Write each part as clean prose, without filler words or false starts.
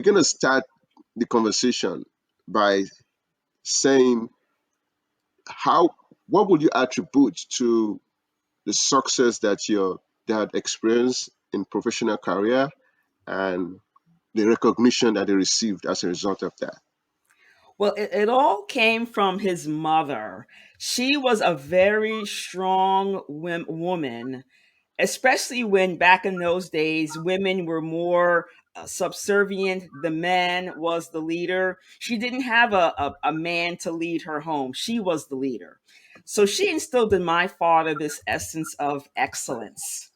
going to start the conversation by saying how what would you attribute to the success that your dad experienced in professional career and the recognition that he received as a result of that? Well, it all came from his mother. She was a very strong woman, especially when back in those days women were more subservient. The man was the leader. She didn't have a man to lead her home. She was the leader. So she instilled in my father this essence of excellence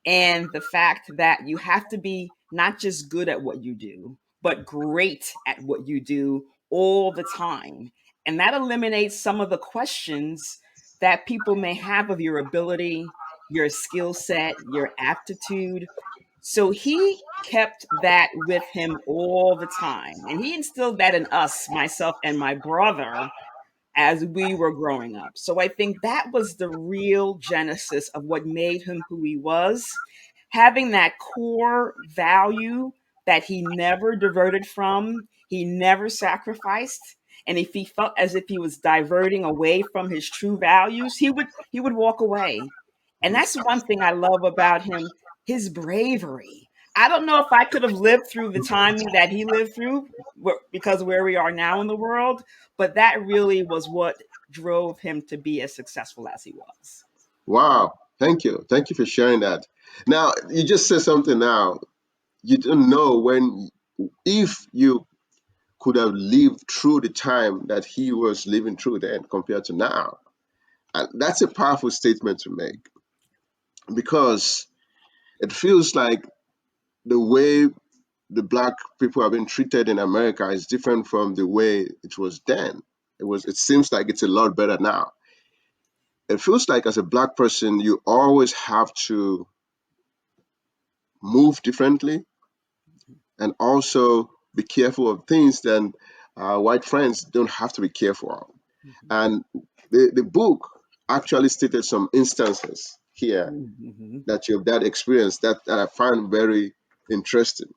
and the fact that you have to be not just good at what you do, but great at what you do all the time. And that eliminates some of the questions that people may have of your ability, your skill set, your aptitude. So he kept that with him all the time. And he instilled that in us, myself and my brother, as we were growing up. So I think that was the real genesis of what made him who he was, having that core value that he never diverted from, he never sacrificed. And if he felt as if he was diverting away from his true values, he would walk away. And that's one thing I love about him, his bravery. I don't know if I could have lived through the timing that he lived through because of where we are now in the world, but that really was what drove him to be as successful as he was. Wow, thank you. Thank you for sharing that. Now, you just said something now. You don't know when, if you could have lived through the time that he was living through then compared to now. And that's a powerful statement to make because it feels like the way the black people have been treated in America is different from the way it was then. It seems like it's a lot better now. It feels like as a black person you always have to move differently and also be careful of things that white friends don't have to be careful of. And the book actually stated some instances here Mm-hmm. that your dad experienced that I found very interesting.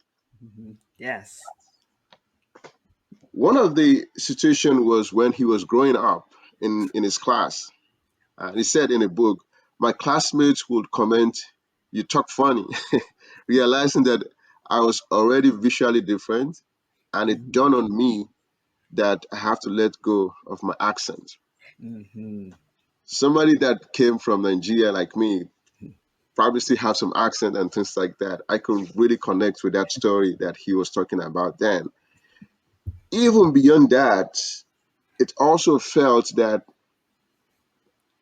Mm-hmm. Yes. One of the situation was when he was growing up in his class. He said in a book, my classmates would comment, "You talk funny," realizing that I was already visually different, and it Mm-hmm. dawned on me that I have to let go of my accent. Mm-hmm. Somebody that came from Nigeria like me probably still have some accent and things like that. I could really connect with that story that he was talking about then. Even beyond that, it also felt that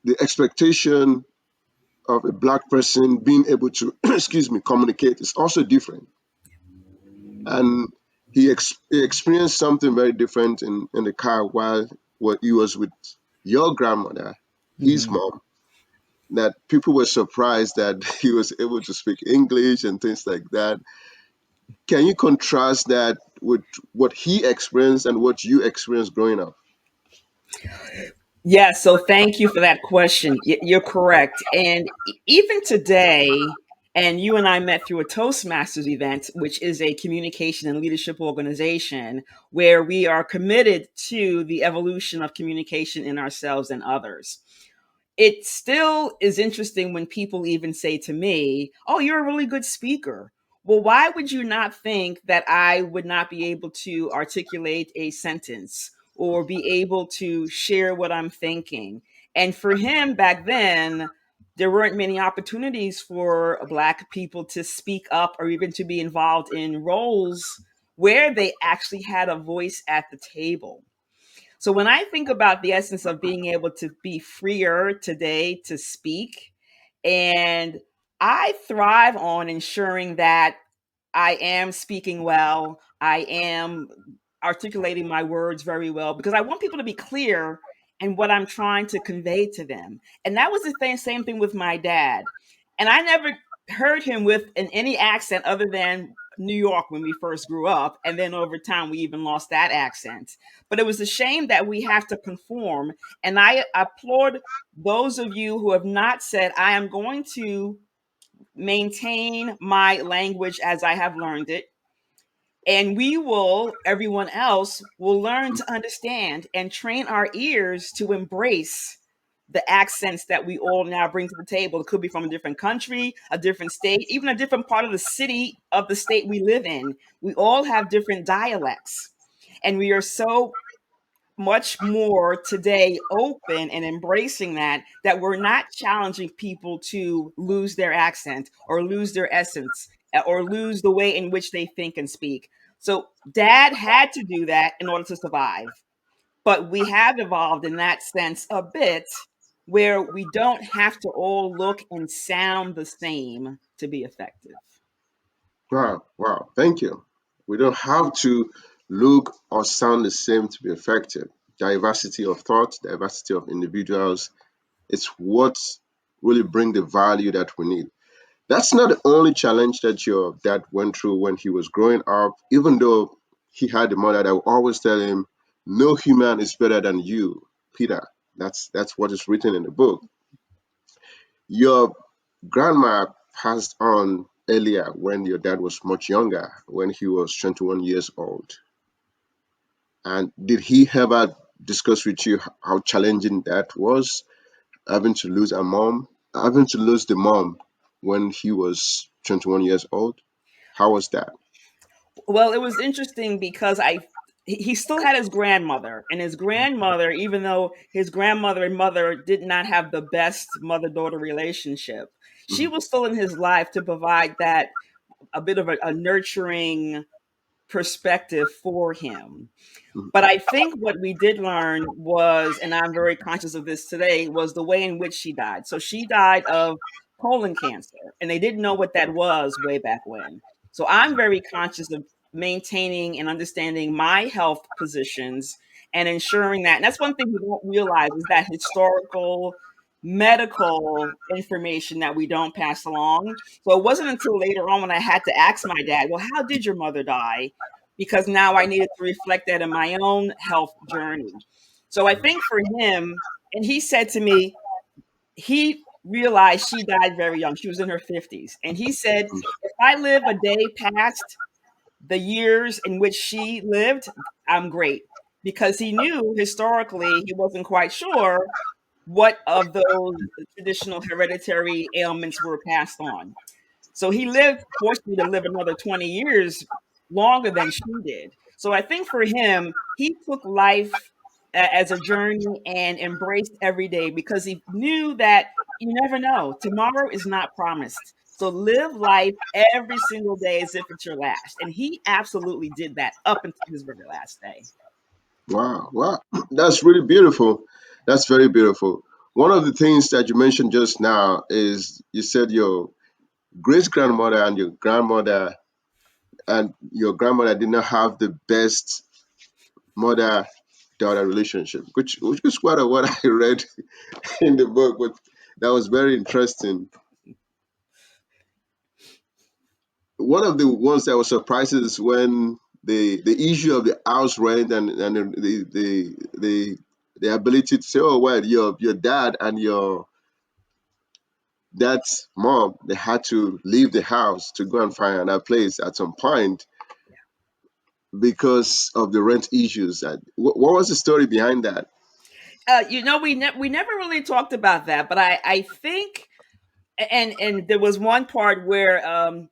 the expectation of a black person being able to, excuse me, communicate is also different. And he experienced something very different in the car while what he was with your grandmother, his Mm-hmm. mom, that people were surprised that he was able to speak English and things like that. Can you contrast that with what he experienced and what you experienced growing up? Yeah, so thank you for that question. You're correct. And even today, and you and I met through a Toastmasters event, which is a communication and leadership organization where we are committed to the evolution of communication in ourselves and others. It still is interesting when people even say to me, "Oh, you're a really good speaker." Well, why would you not think that I would not be able to articulate a sentence or be able to share what I'm thinking? And for him back then, there weren't many opportunities for Black people to speak up or even to be involved in roles where they actually had a voice at the table. So when I think about the essence of being able to be freer today to speak, and I thrive on ensuring that I am speaking well, I am articulating my words very well because I want people to be clear in what I'm trying to convey to them. And that was the same thing with my dad. And I never heard him with in any accent other than New York when we first grew up. And then over time, we even lost that accent. But it was a shame that we have to conform. And I applaud those of you who have not said, I am going to maintain my language as I have learned it. And we will, everyone else will learn to understand and train our ears to embrace the accents that we all now bring to the table. It could be from a different country, a different state, even a different part of the city of the state we live in. We all have different dialects. And we are so much more today open and embracing that we're not challenging people to lose their accent or lose their essence or lose the way in which they think and speak. So dad had to do that in order to survive, but we have evolved in that sense a bit, where we don't have to all look and sound the same to be effective. Wow, wow, thank you. We don't have to look or sound the same to be effective. Diversity of thought, diversity of individuals, it's what really bring the value that we need. That's not the only challenge that your dad went through when he was growing up, even though he had a mother that would always tell him, no human is better than you, Peter. That's what is written in the book. Your grandma passed on earlier when your dad was much younger, when he was 21 years old. And did he ever discuss with you how challenging that was, having to lose a mom, having to lose the mom when he was 21 years old? How was that? Well, it was interesting because he still had his grandmother, and his grandmother, even though his grandmother and mother did not have the best mother-daughter relationship, she Mhm, was still in his life to provide that a bit of a nurturing perspective for him. mhm, But I think what we did learn was, and I'm very conscious of this today, was the way in which she died. So she died of colon cancer, and they didn't know what that was way back when. So I'm very conscious of maintaining and understanding my health positions and ensuring that. And that's one thing we don't realize is that historical medical information that we don't pass along. So it wasn't until later on when I had to ask my dad, well, how did your mother die? Because now I needed to reflect that in my own health journey. So I think for him, and he said to me, he realized she died very young. She was in her 50s. And he said, if I live a day past the years in which she lived, I'm great. Because he knew historically, he wasn't quite sure what of those traditional hereditary ailments were passed on. So he lived, fortunately, to live another 20 years longer than she did. So I think for him, he took life as a journey and embraced every day because he knew that you never know. Tomorrow is not promised. So live life every single day as if it's your last. And he absolutely did that up until his very last day. wow, wow. That's really beautiful. That's very beautiful. One of the things that you mentioned just now is you said your great grandmother and your grandmother did not have the best mother daughter relationship, which is quite a, what I read in the book, but that was very interesting. One of the ones that was surprising is when the issue of the house rent and the ability to say, oh well, your dad and your dad's mom, they had to leave the house to go and find another place at some point because of the rent issues. What was the story behind that? We never really talked about that, but I think, and there was one part where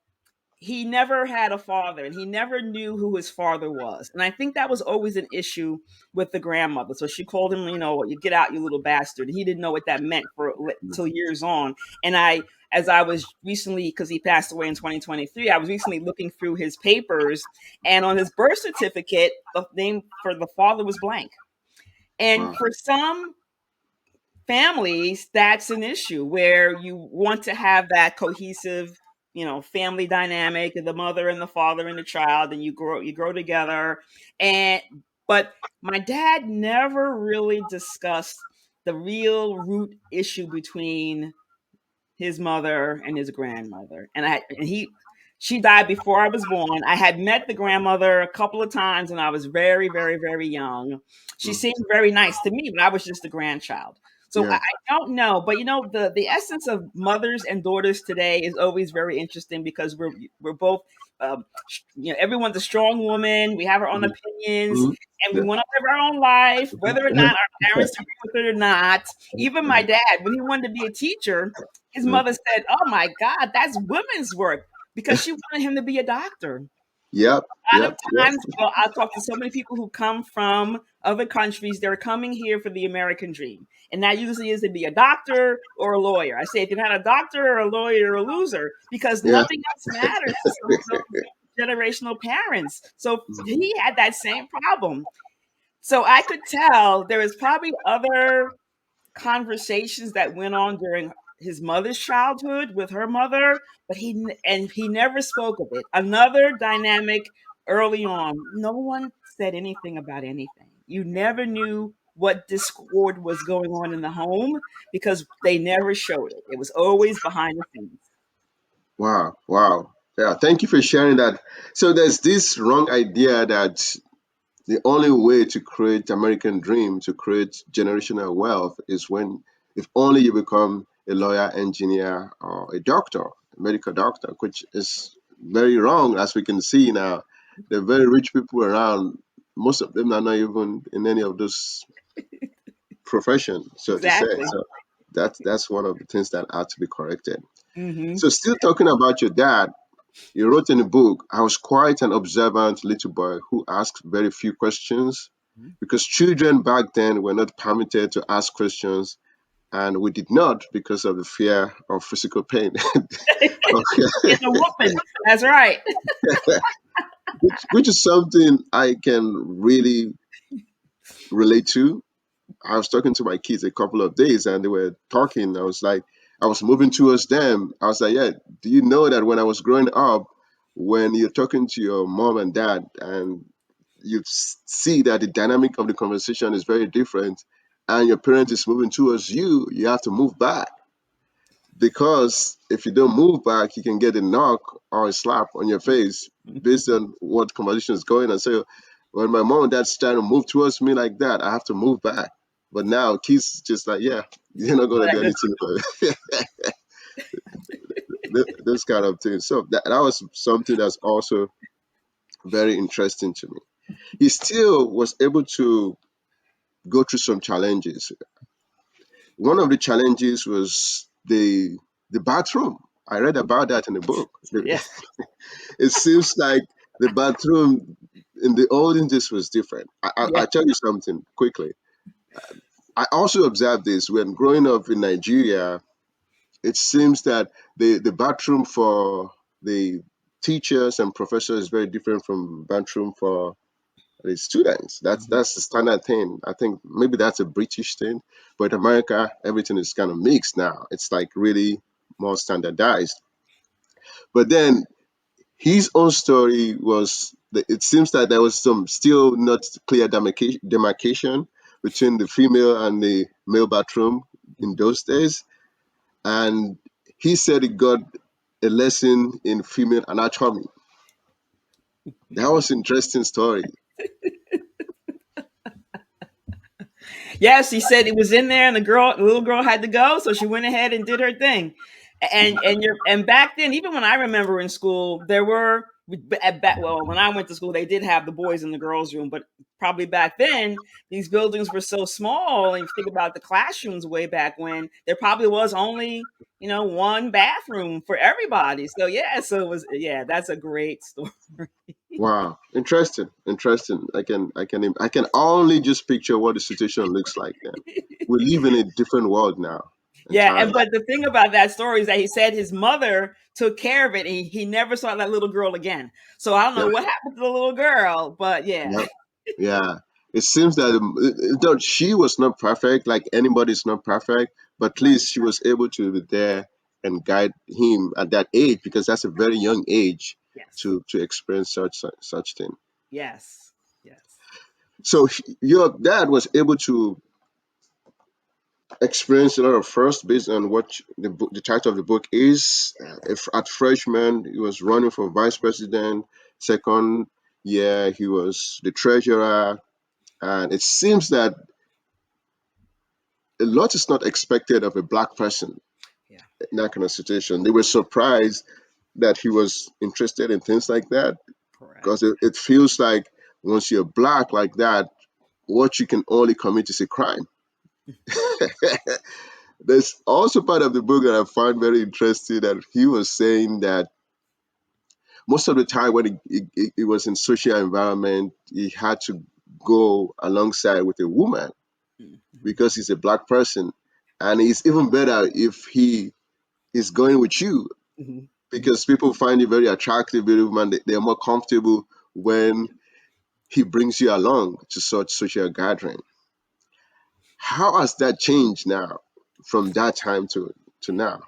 he never had a father and he never knew who his father was. And I think that was always an issue with the grandmother. So she called him, you get out, you little bastard. He didn't know what that meant for till years on. And as I was recently, because he passed away in 2023, I was recently looking through his papers, and on his birth certificate, the name for the father was blank. And Wow, for some families, that's an issue where you want to have that cohesive, family dynamic of the mother and the father and the child, and you grow together. And but my dad never really discussed the real root issue between his mother and his grandmother. She died before I was born. I had met the grandmother a couple of times and I was very, very, very young. She mm, seemed very nice to me, but I was just a grandchild. So Yeah. I don't know, but the essence of mothers and daughters today is always very interesting because we're both everyone's a strong woman. We have our own Mhm. opinions, Mhm. and we Yeah. want to live our own life, whether or not our parents agree with it or not. Even my dad, when he wanted to be a teacher, his mother said, "Oh my God, that's women's work," because she wanted him to be a doctor. Yep. A lot Yep. of Yep. times, well, I talk to so many people who come from other countries. They're coming here for the American dream, and that usually is to be a doctor or a lawyer. I say, if you're not a doctor or a lawyer, you're a loser because Yeah. nothing else matters to some of those generational parents. So he had that same problem. So I could tell there was probably other conversations that went on during his mother's childhood with her mother, but he never spoke of it. Another dynamic early on, no one said anything about anything. You never knew what discord was going on in the home because they never showed it. It was always behind the scenes. Wow. Wow. Yeah. Thank you for sharing that. So there's this wrong idea that the only way to create American dream, to create generational wealth, is when if only you become a lawyer, engineer, or a doctor, a medical doctor, which is very wrong, as we can see now. The very rich people around, most of them are not even in any of those professions, so to say. Exactly. So that's one of the things that had to be corrected. Hmm. So still talking about your dad, he wrote in a book, I was quite an observant little boy who asked very few questions because children back then were not permitted to ask questions, and we did not because of the fear of physical pain. Okay. Get the whooping. That's right. Which is something I can really relate to. I was talking to my kids a couple of days and they were talking. I was like, I was moving towards them. I was like, yeah, do you know that when I was growing up, when you're talking to your mom and dad and you see that the dynamic of the conversation is very different and your parent is moving towards you, you have to move back because if you don't move back, you can get a knock or a slap on your face based on what conversation is going on. So when my mom and dad trying to move towards me like that, I have to move back. But now kids just like, yeah, you're not gonna do anything about it. Those kind of things. So that was something that's also very interesting to me. He still was able to go through some challenges. One of the challenges was the bathroom. I read about that in the book. Yeah. It seems like the bathroom in the olden days was different. Yeah. I'll tell you something quickly. I also observed this when growing up in Nigeria. It seems that the bathroom for the teachers and professors is very different from bathroom for the students. That's the standard thing. I think maybe that's a British thing, but in America everything is kind of mixed now. It's like really more standardized. But then his own story was that it seems that there was some still not clear demarcation between the female and the male bathroom in those days. And he said he got a lesson in female anatomy. That was an interesting story. Yes, she said it was in there, and the little girl had to go, so she went ahead and did her thing. And back then, even when I remember in school, there were well, when I went to school, they did have the boys in the girls' room, but probably back then, these buildings were so small. And if you think about the classrooms way back when, there probably was only one bathroom for everybody. So yeah, so it was that's a great story. Wow, interesting, interesting. I can only just picture what the situation looks like then. We live in a different world now Yeah, and entirely. but the thing about that story is that he said his mother took care of it, and he never saw that little girl again. So I don't Yeah, know what happened to the little girl, but yeah. yeah, yeah. It seems that though she was not perfect, like anybody's not perfect, but at Right. least she was able to be there and guide him at that age because that's a very young age Yes. to experience such thing. Yes. Yes. So your dad was able to experience a lot of first based on what the title of the book is. If at freshman, he was running for vice president. Second year, he was the treasurer. And it seems that a lot is not expected of a black person Yeah. in that kind of situation. They were surprised that he was interested in things like that because Correct. it feels like once you're black like that, what you can only commit is a crime. There's also part of the book that I found very interesting that he was saying that most of the time when he was in social environment, he had to go alongside with a woman Mhm. because he's a black person. And it's even better if he is going with you Mhm. because people find you very attractive, very woman. They're more comfortable when he brings you along to such social gathering. How has that changed now from that time to now?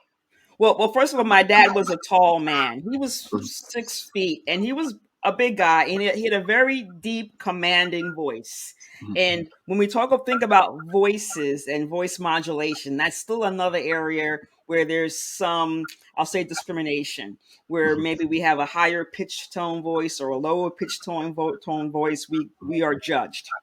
Well, first of all, my dad was a tall man. He was Mhm, 6 feet, and he was a big guy, and he had a very deep, commanding voice. And when we think about voices and voice modulation, that's still another area where there's some, I'll say, discrimination. Where mhm, maybe we have a higher pitched tone voice or a lower pitched tone voice, we are judged.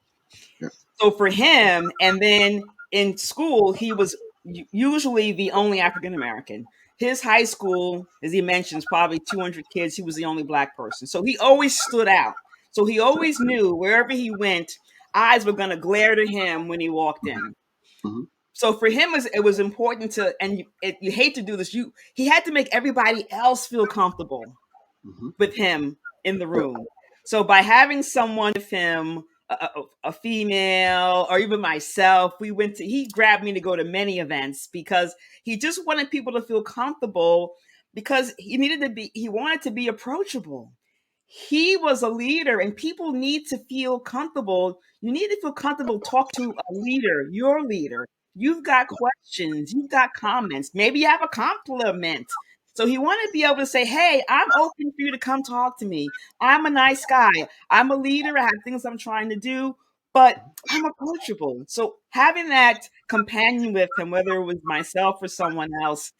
yeah, So for him, and then in school, he was usually the only African American. His high school, as he mentions, probably 200 kids. He was the only black person. So he always stood out. So he always knew wherever he went, eyes were going to glare to him when he walked mhm, in. mhm, So for him, it was important to, and you hate to do this. He had to make everybody else feel comfortable mhm, with him in the yeah, room. So by having someone with him, a female, or even myself, he grabbed me to go to many events because he just wanted people to feel comfortable because he wanted to be approachable. He was a leader and people need to feel comfortable. You need to feel comfortable, talk to a leader, your leader. You've got questions, you've got comments, maybe you have a compliment. So he wanted to be able to say, "Hey, I'm open for you to come talk to me. I'm a nice guy. I'm a leader. I have things I'm trying to do, but I'm approachable." So having that companion with him, whether it was myself or someone else,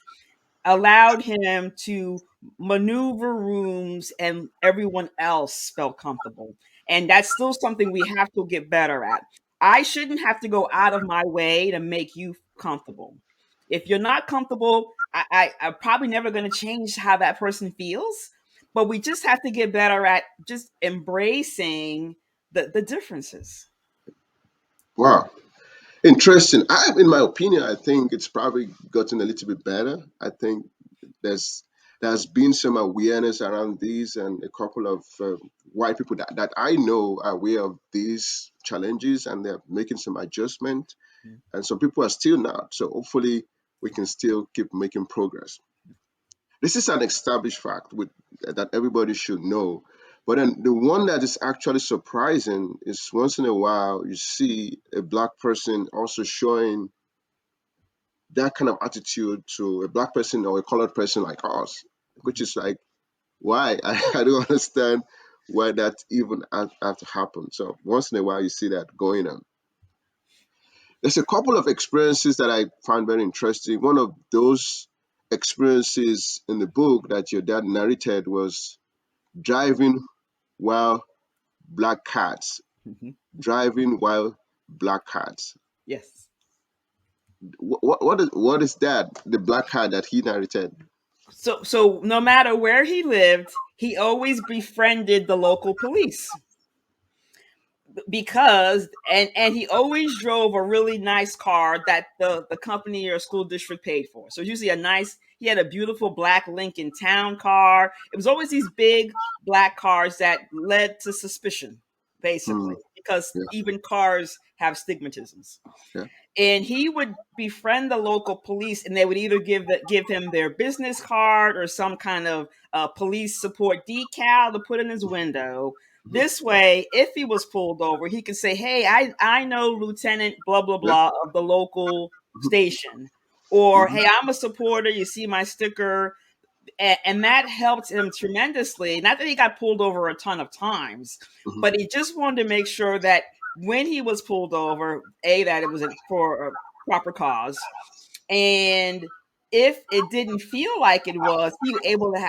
allowed him to maneuver rooms and everyone else felt comfortable. And that's still something we have to get better at. I shouldn't have to go out of my way to make you comfortable. If you're not comfortable, I'm probably never going to change how that person feels. But we just have to get better at just embracing the differences. wow, interesting. In my opinion, I think it's probably gotten a little bit better. I think there's there's been some awareness around these, and a couple of white people that I know are aware of these challenges, and they're making some adjustment. Mm. And some people are still not. So hopefully, we can still keep making progress. This is an established fact that everybody should know. But then the one that is actually surprising is once in a while you see a black person also showing that kind of attitude to a black person or a colored person like us, which is like, why? I don't understand why that even have to happen. So once in a while you see that going on. There's a couple of experiences that I found very interesting. One of those experiences in the book that your dad narrated was driving while black cats, Mhm. driving while black cats. Yes. What is that? The black cat that he narrated. So no matter where he lived, he always befriended the local police because and he always drove a really nice car that the company or school district paid for. So usually a nice he had a beautiful black Lincoln Town car. It was always these big black cars that led to suspicion Hmm. basically because Yeah. even cars have stigmatisms, Yeah. and he would befriend the local police and they would either give him their business card or some kind of police support decal to put in his window. Mhm. This way, if he was pulled over, he could say, "Hey, I know Lieutenant blah blah Yeah. blah of the local Mhm. station," or Mhm. "Hey, I'm a supporter, you see my sticker." And that helped him tremendously. Not that he got pulled over a ton of times, Mhm. but he just wanted to make sure that when he was pulled over, that it was for a proper cause, and if it didn't feel like it was, he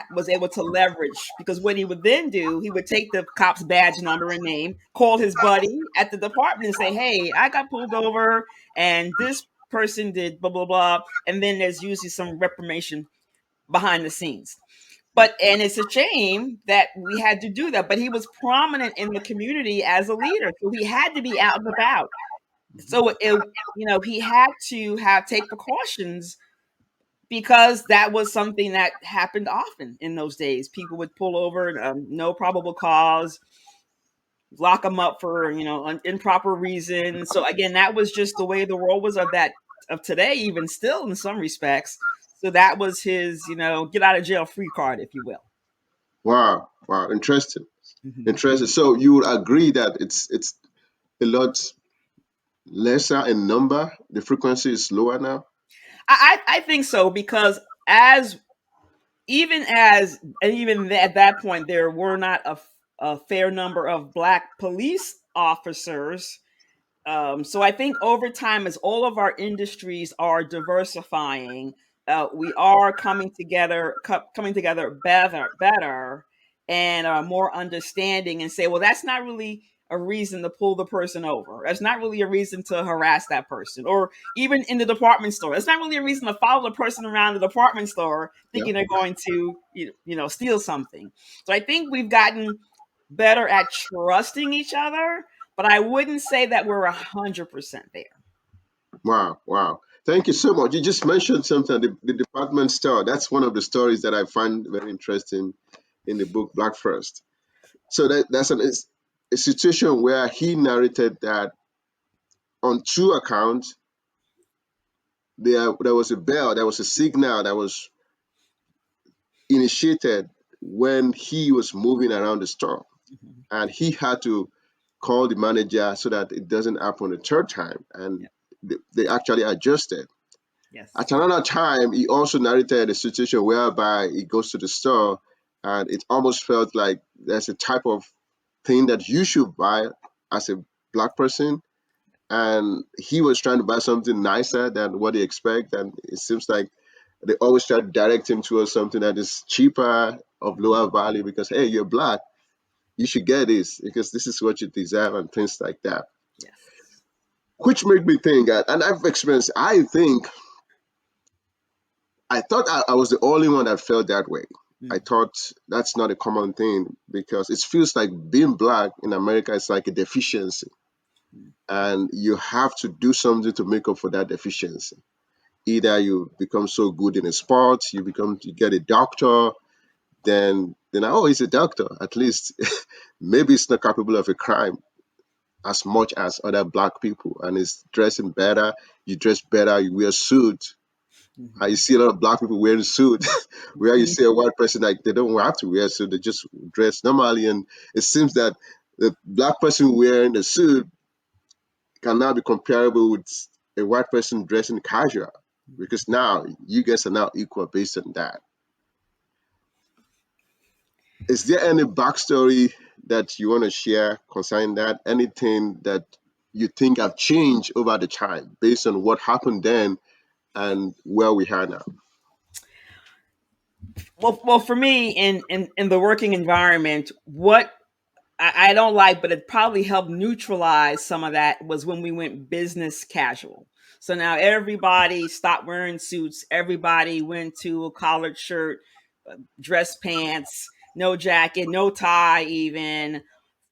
was able to leverage because what he would then do, he would take the cop's badge number and name, call his buddy at the department, and say, "Hey, I got pulled over, and this." person did blah blah blah, and then there's usually some reformation behind the scenes. But and it's a shame that we had to do that. But he was prominent in the community as a leader, so he had to be out and about. So he had to have take precautions because that was something that happened often in those days. People would pull over, no probable cause, lock them up for improper reasons. So again, that was just the way the world was of today, even still in some respects. So that was his get out of jail free card, if you will. Wow, wow, interesting, Mhm. interesting. So you would agree that it's a lot lesser in number. The frequency is lower now. I think so because as even as and even at that point there were not a fair number of black police officers. So I think over time, as all of our industries are diversifying, we are coming together better, and more understanding, and say, well, that's not really a reason to pull the person over. That's not really a reason to harass that person, or even in the department store. It's not really a reason to follow the person around the department store Yeah. thinking they're going to, steal something. So I think we've gotten better at trusting each other, but I wouldn't say that we're 100% there. Wow, wow. Thank you so much. You just mentioned something, the department store. That's one of the stories that I find very interesting in the book Black First. So a situation where he narrated that on two accounts, there was a bell, there was a signal that was initiated when he was moving around the store. Mhm. And he had to call the manager so that it doesn't happen a third time. Yeah. And they actually adjusted. Yes. At another time, he also narrated a situation whereby he goes to the store and it almost felt like there's a type of thing that you should buy as a black person. And he was trying to buy something nicer than what he expect. And it seems like they always try to direct him towards something that is cheaper, of Mhm. lower value, because, hey, you're black, you should get this because this is what you deserve and things like that. Yes. Which made me think, and I've experienced, I thought I was the only one that felt that way. I Mm. thought that's not a common thing because it feels like being black in America is like a deficiency, Mm. and you have to do something to make up for that deficiency. Either you become so good in a sport, you get a doctor, then oh, he's a doctor. At least maybe it's not capable of a crime as much as other black people, and is dressing better. You dress better. You wear suit. You Mhm. see a lot of black people wearing suit, where you Mhm. see a white person like they don't have to wear a suit, they just dress normally. And it seems that the black person wearing a suit can now be comparable with a white person dressing casual, because now you guys are now equal based on that. Is there any backstory that you want to share concerning that? Anything that you think have changed over the time based on what happened then and where we are now? Well, for me, in the working environment, what I don't like, but it probably helped neutralize some of that was when we went business casual. So now everybody stopped wearing suits. Everybody went to a collared shirt, dress pants, no jacket, no tie, even.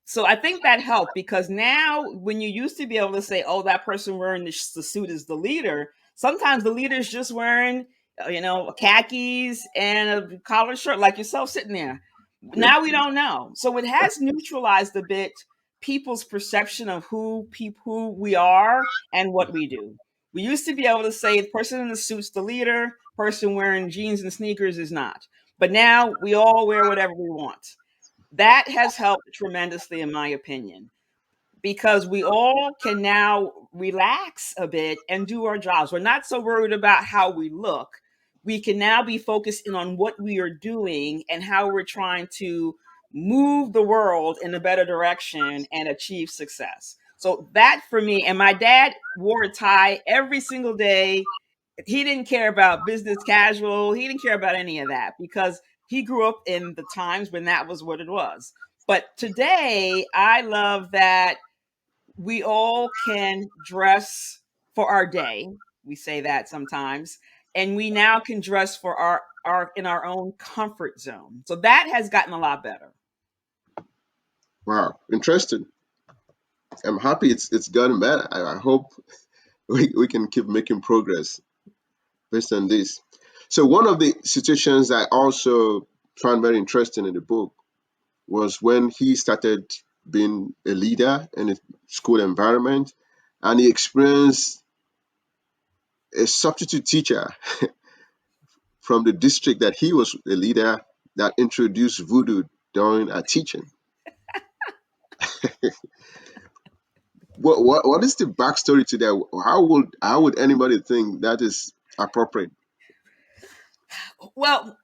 So I think that helped because now when you used to be able to say, "Oh, that person wearing the suit is the leader," sometimes the leader is just wearing, khakis and a collared shirt, like yourself sitting there. Yeah. Now we don't know, so it has neutralized a bit people's perception of who we are and what we do. We used to be able to say the person in the suit's the leader, person wearing jeans and sneakers is not. But now we all wear whatever we want. That has helped tremendously, in my opinion, because we all can now relax a bit and do our jobs. We're not so worried about how we look. We can now be focused in on what we are doing and how we're trying to move the world in a better direction and achieve success. So that for me, and my dad wore a tie every single day. He didn't care about business casual. He didn't care about any of that because he grew up in the times when that was what it was. But today, I love that we all can dress for our day. We say that sometimes. And we now can dress for our in our own comfort zone. So that has gotten a lot better. Wow, interesting. I'm happy it's gotten better. I hope we can keep making progress based on this. So one of the situations I also found very interesting in the book was when he started being a leader in a school environment, and he experienced a substitute teacher from the district that he was a leader that introduced voodoo during a teaching. What is the backstory to that? How would anybody think that is appropriate? Well,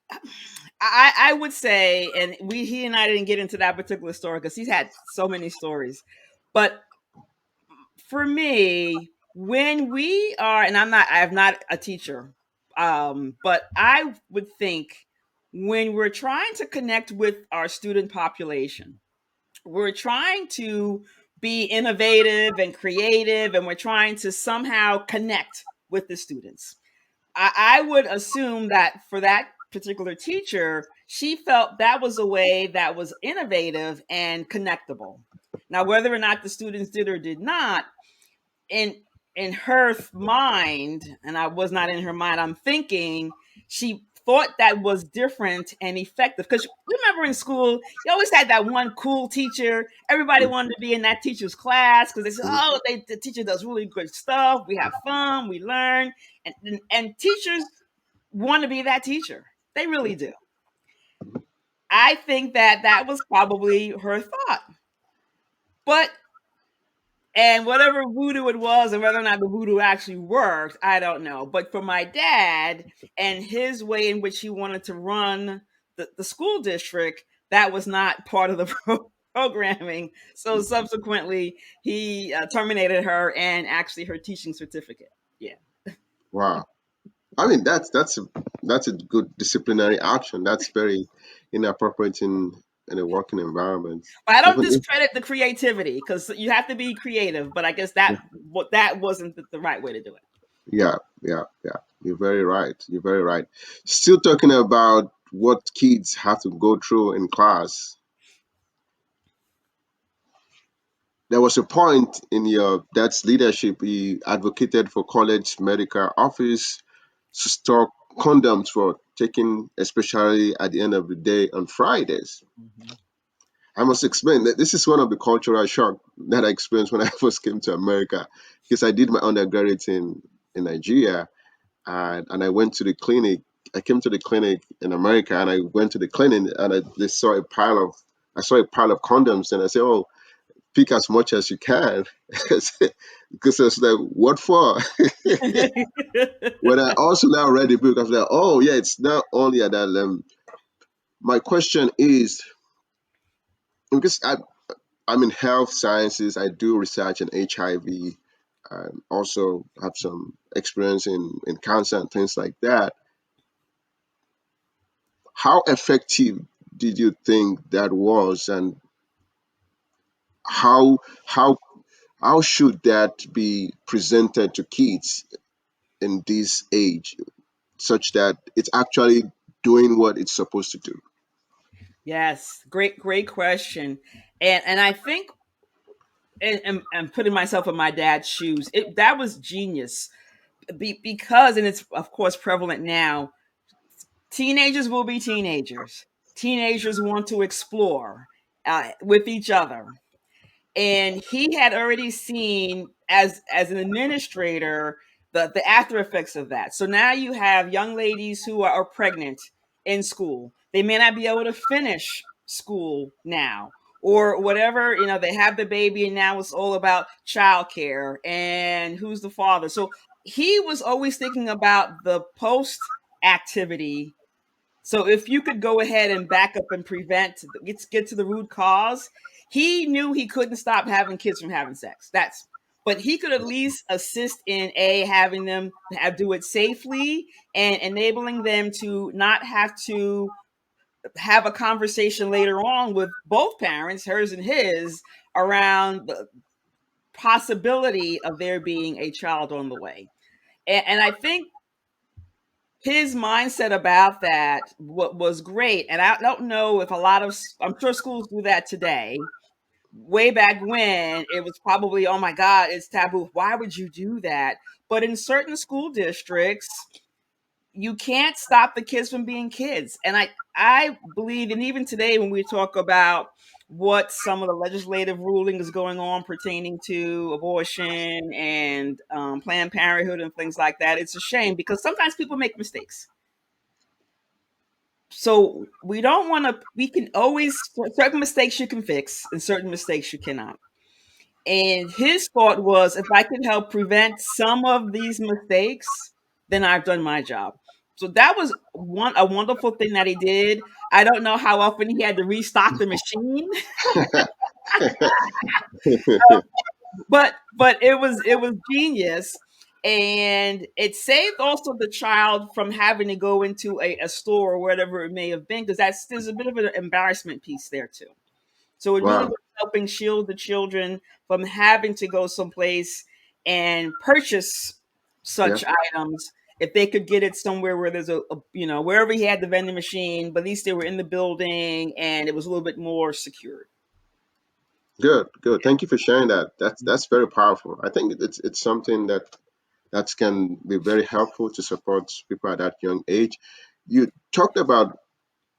I would say, and he and I didn't get into that particular story because he's had so many stories. But for me, when we are, and I'm not a teacher, but I would think when we're trying to connect with our student population, we're trying to be innovative and creative, and we're trying to somehow connect with the students. I would assume that for that particular teacher, she felt that was a way that was innovative and connectable. Now, whether or not the students did or did not, in her mind, and I was not in her mind, I'm thinking she thought that was different and effective. Because remember in school, you always had that one cool teacher. Everybody wanted to be in that teacher's class because they said, Mhm. "Oh, the teacher does really good stuff. We have fun, we learn," and teachers want to be that teacher. They really do. I think that that was probably her thought. But and whatever voodoo it was, and whether or not the voodoo actually worked, I don't know. But for my dad and his way in which he wanted to run the school district, that was not part of the programming. So subsequently, he terminated her and actually her teaching certificate. Yeah. Wow. I mean that's a good disciplinary action. That's very inappropriate in a working environment. But I don't Even if discredit the creativity because you have to be creative. But I guess that wasn't the right way to do it. yeah, yeah. You're very right. You're very right. Still talking about what kids have to go through in class. There was a point in your dad's leadership he advocated for college medical office to stock condoms for taking, especially at the end of the day on Fridays. Mhm. I must explain that this is one of the cultural shock that I experienced when I first came to America because I did my undergraduate in Nigeria, and I went to the clinic. I came to the clinic in America and I went to the clinic and they saw a pile of I saw a pile of condoms and I said, "Oh, pick as much as you can," because I was like, "What for?" When I also now read the book, I was like, "Oh yeah, it's not only at that level." My question is because I'm in health sciences. I do research in HIV. I also have some experience in cancer and things like that. How effective did you think that was, and how how how should that be presented to kids in this age, such that it's actually doing what it's supposed to do? Yes, great question. And I think, and putting myself in my dad's shoes, that was genius. Because, and it's of course prevalent now, teenagers will be teenagers. Teenagers want to explore with each other, and he had already seen as an administrator the after effects of that. So now you have young ladies who are pregnant in school. They may not be able to finish school now or whatever, they have the baby and now it's all about childcare and who's the father. So he was always thinking about the post activity. So if you could go ahead and back up and prevent, get to the root cause, he knew he couldn't stop having kids from having sex. But he could at least assist in having them do it safely and enabling them to not have to have a conversation later on with both parents, hers and his, around the possibility of there being a child on the way. And I think his mindset about that what was great. And I don't know if a lot of, I'm sure schools do that today. Way back when, it was probably, oh my God, it's taboo. Why would you do that? But in certain school districts, you can't stop the kids from being kids. And I believe, and even today when we talk about what some of the legislative ruling is going on pertaining to abortion and Planned Parenthood and things like that, it's a shame because sometimes people make mistakes. So we don't want to. We can always, certain mistakes you can fix, and certain mistakes you cannot. And his thought was, if I can help prevent some of these mistakes, then I've done my job. So that was one a wonderful thing that he did. I don't know how often he had to restock the machine, but it was genius, and it saved also the child from having to go into a store or whatever it may have been, because there's a bit of an embarrassment piece there too. So it really Wow. was helping shield the children from having to go someplace and purchase Yeah. such items if they could get it somewhere where there's wherever he had the vending machine, but at least they were in the building and it was a little bit more secured. Good. Good. Thank you for sharing that. That's very powerful. I think it's something that can be very helpful to support people at that young age. You talked about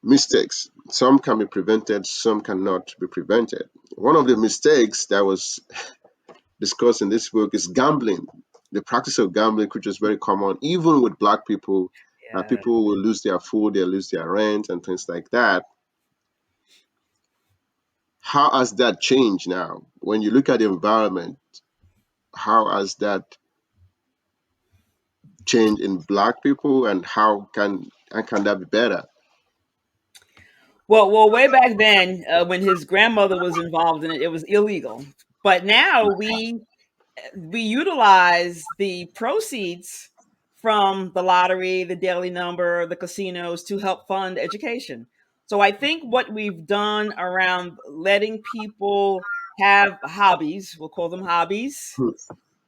mistakes. Some can be prevented, some cannot be prevented. One of the mistakes that was discussed in this book is gambling. The practice of gambling, which is very common, even with black people. Yeah. People will lose their food, they lose their rent, and things like that. How has that changed now? When you look at the environment, how has that changed in black people, and how can that be better? Well, way back then, when his grandmother was involved in it, it was illegal. But now we utilize the proceeds from the lottery, the daily number, the casinos to help fund education. So I think what we've done around letting people have hobbies, we'll call them hobbies, Hmm.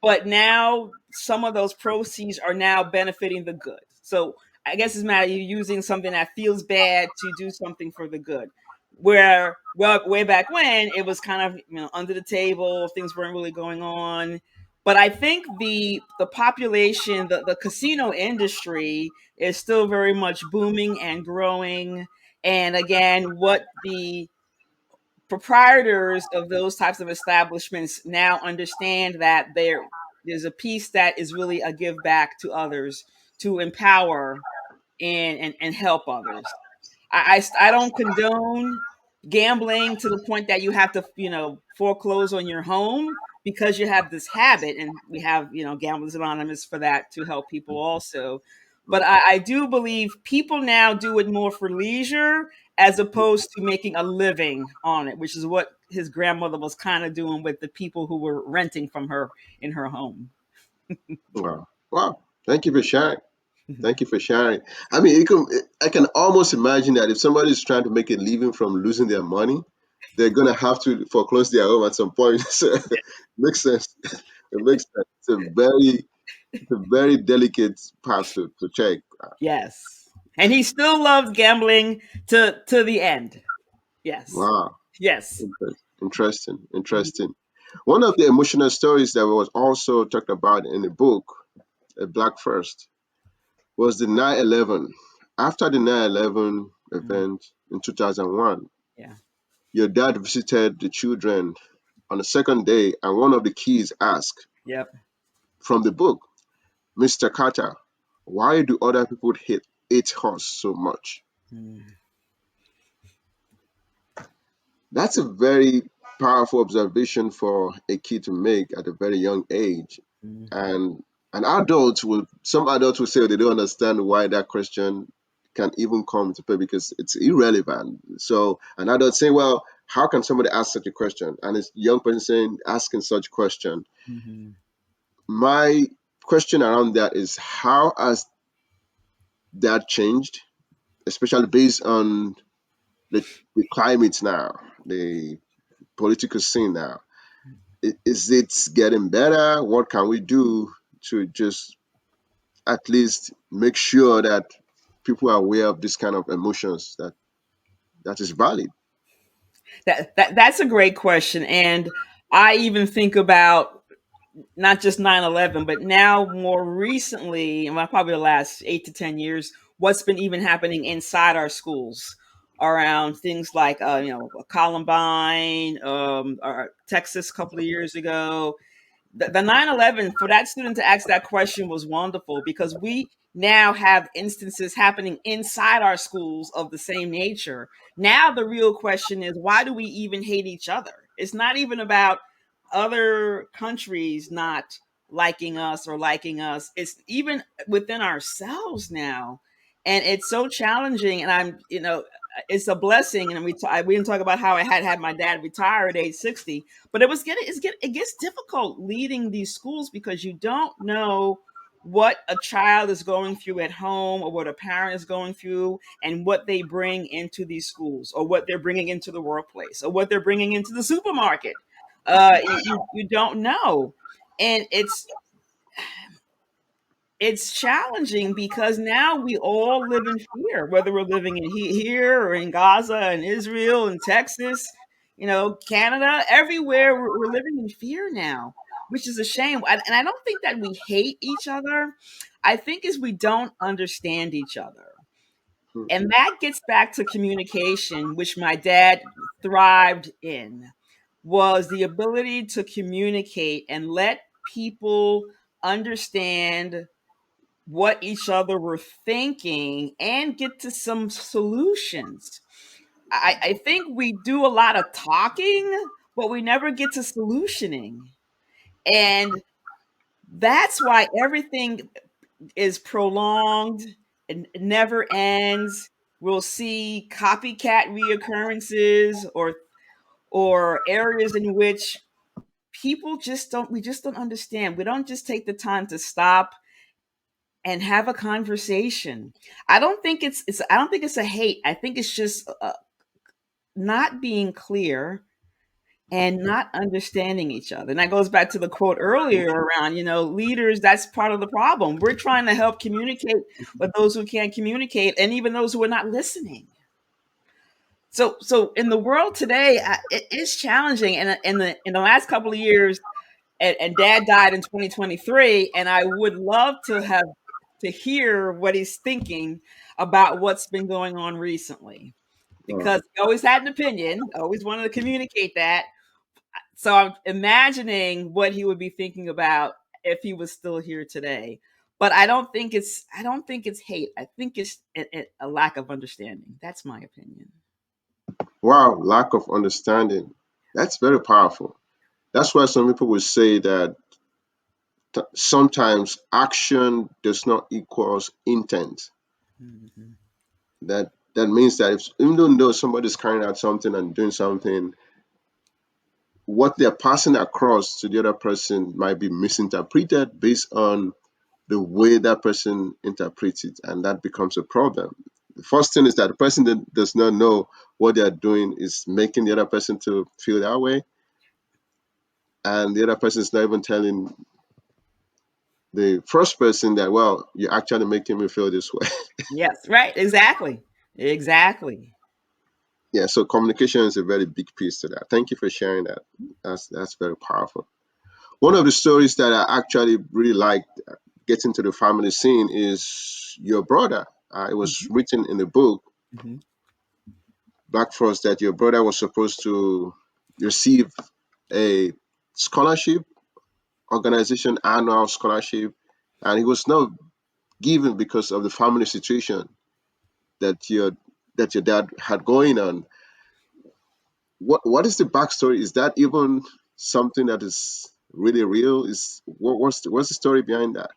but now some of those proceeds are now benefiting the good. So I guess it's a matter of you using something that feels bad to do something for the good. Where well, way back when it was kind of under the table, things weren't really going on. But I think the population, the casino industry is still very much booming and growing. And again, what the proprietors of those types of establishments now understand that there's a piece that is really a give back to others, to empower and help others. I don't condone gambling to the point that you have to foreclose on your home because you have this habit, and we have Gamblers Anonymous for that to help people also. But I do believe people now do it more for leisure as opposed to making a living on it, which is what his grandmother was kind of doing with the people who were renting from her in her home. Wow. Wow. Thank you for sharing. Thank you for sharing. I mean, I can almost imagine that if somebody is trying to make a living from losing their money, they're gonna have to foreclose their home at some point. So it makes sense. It makes sense. It's a very delicate path to check. Yes. And he still loves gambling to the end. Yes. Wow. Yes. Interesting. Interesting. One of the emotional stories that was also talked about in the book, A Black First, was the 9/11. After the 9/11 Mhm. event in 2001, Yeah. your dad visited the children on the second day, and one of the kids asked Yep. from the book, Mr. Carter, why do other people hate us so much? Mm, That's a very powerful observation for a kid to make at a very young age. mm, And some adults will say they don't understand why that question can even come to play because it's irrelevant. So an adult saying, well, how can somebody ask such a question? And it's young person saying, asking such question. mhm, My question around that is how has that changed, especially based on the climate now, the political scene now? Is it getting better? What can we do to just at least make sure that people are aware of this kind of emotions that is valid. That's a great question, and I even think about not just 9/11, but now more recently, well, probably the last 8 to 10 years, what's been even happening inside our schools around things like, Columbine, or Texas a couple of years ago. The 9/11, for that student to ask that question was wonderful because we now have instances happening inside our schools of the same nature. Now the real question is, why do we even hate each other? It's not even about other countries not liking us or liking us. It's even within ourselves now. And it's so challenging, and it's a blessing. And we didn't talk about how I had my dad retire at age 60, but it gets difficult leading these schools because you don't know what a child is going through at home or what a parent is going through and what they bring into these schools or what they're bringing into the workplace or what they're bringing into the supermarket. You don't know, and it's challenging because now we all live in fear, whether we're living in here or in Gaza and Israel and Texas, Canada, everywhere. We're living in fear now, which is a shame. And I don't think that we hate each other. I think is we don't understand each other. Hmm. And that gets back to communication, which my dad thrived in, was the ability to communicate and let people understand what each other were thinking and get to some solutions. I think we do a lot of talking, but we never get to solutioning. And that's why everything is prolonged and never ends. We'll see copycat reoccurrences or areas in which people just don't understand. We don't just take the time to stop and have a conversation. I don't think it's a hate. I think it's just not being clear and not understanding each other. And that goes back to the quote earlier around, leaders, that's part of the problem. We're trying to help communicate with those who can't communicate and even those who are not listening. So in the world today, it is challenging. And in the last couple of years, and Dad died in 2023, and I would love to hear what he's thinking about what's been going on recently Uh, because he always had an opinion, always wanted to communicate that. So I'm imagining what he would be thinking about if he was still here today. But I don't think it's hate. I think it's a lack of understanding. That's my opinion. wow, lack of understanding. That's very powerful. That's why some people would say that sometimes action does not equals intent. Mhm. That means that if even though somebody's carrying out something and doing something, what they're passing across to the other person might be misinterpreted based on the way that person interprets it, and that becomes a problem. The first thing is that the person that does not know what they are doing is making the other person to feel that way, and the other person is not even telling the first person that, well, you're actually making me feel this way. Yes, right. Exactly. Exactly. Yeah, so communication is a very big piece to that. Thank you for sharing that. That's very powerful. One of the stories that I actually really liked getting to the family scene is your brother. It was Mhm. written in the book Mhm. Black Frost that your brother was supposed to receive a scholarship, organization annual scholarship, and he was not given because of the family situation that your dad had going on. What is the backstory? Is that even something that is really real? What's the story behind that?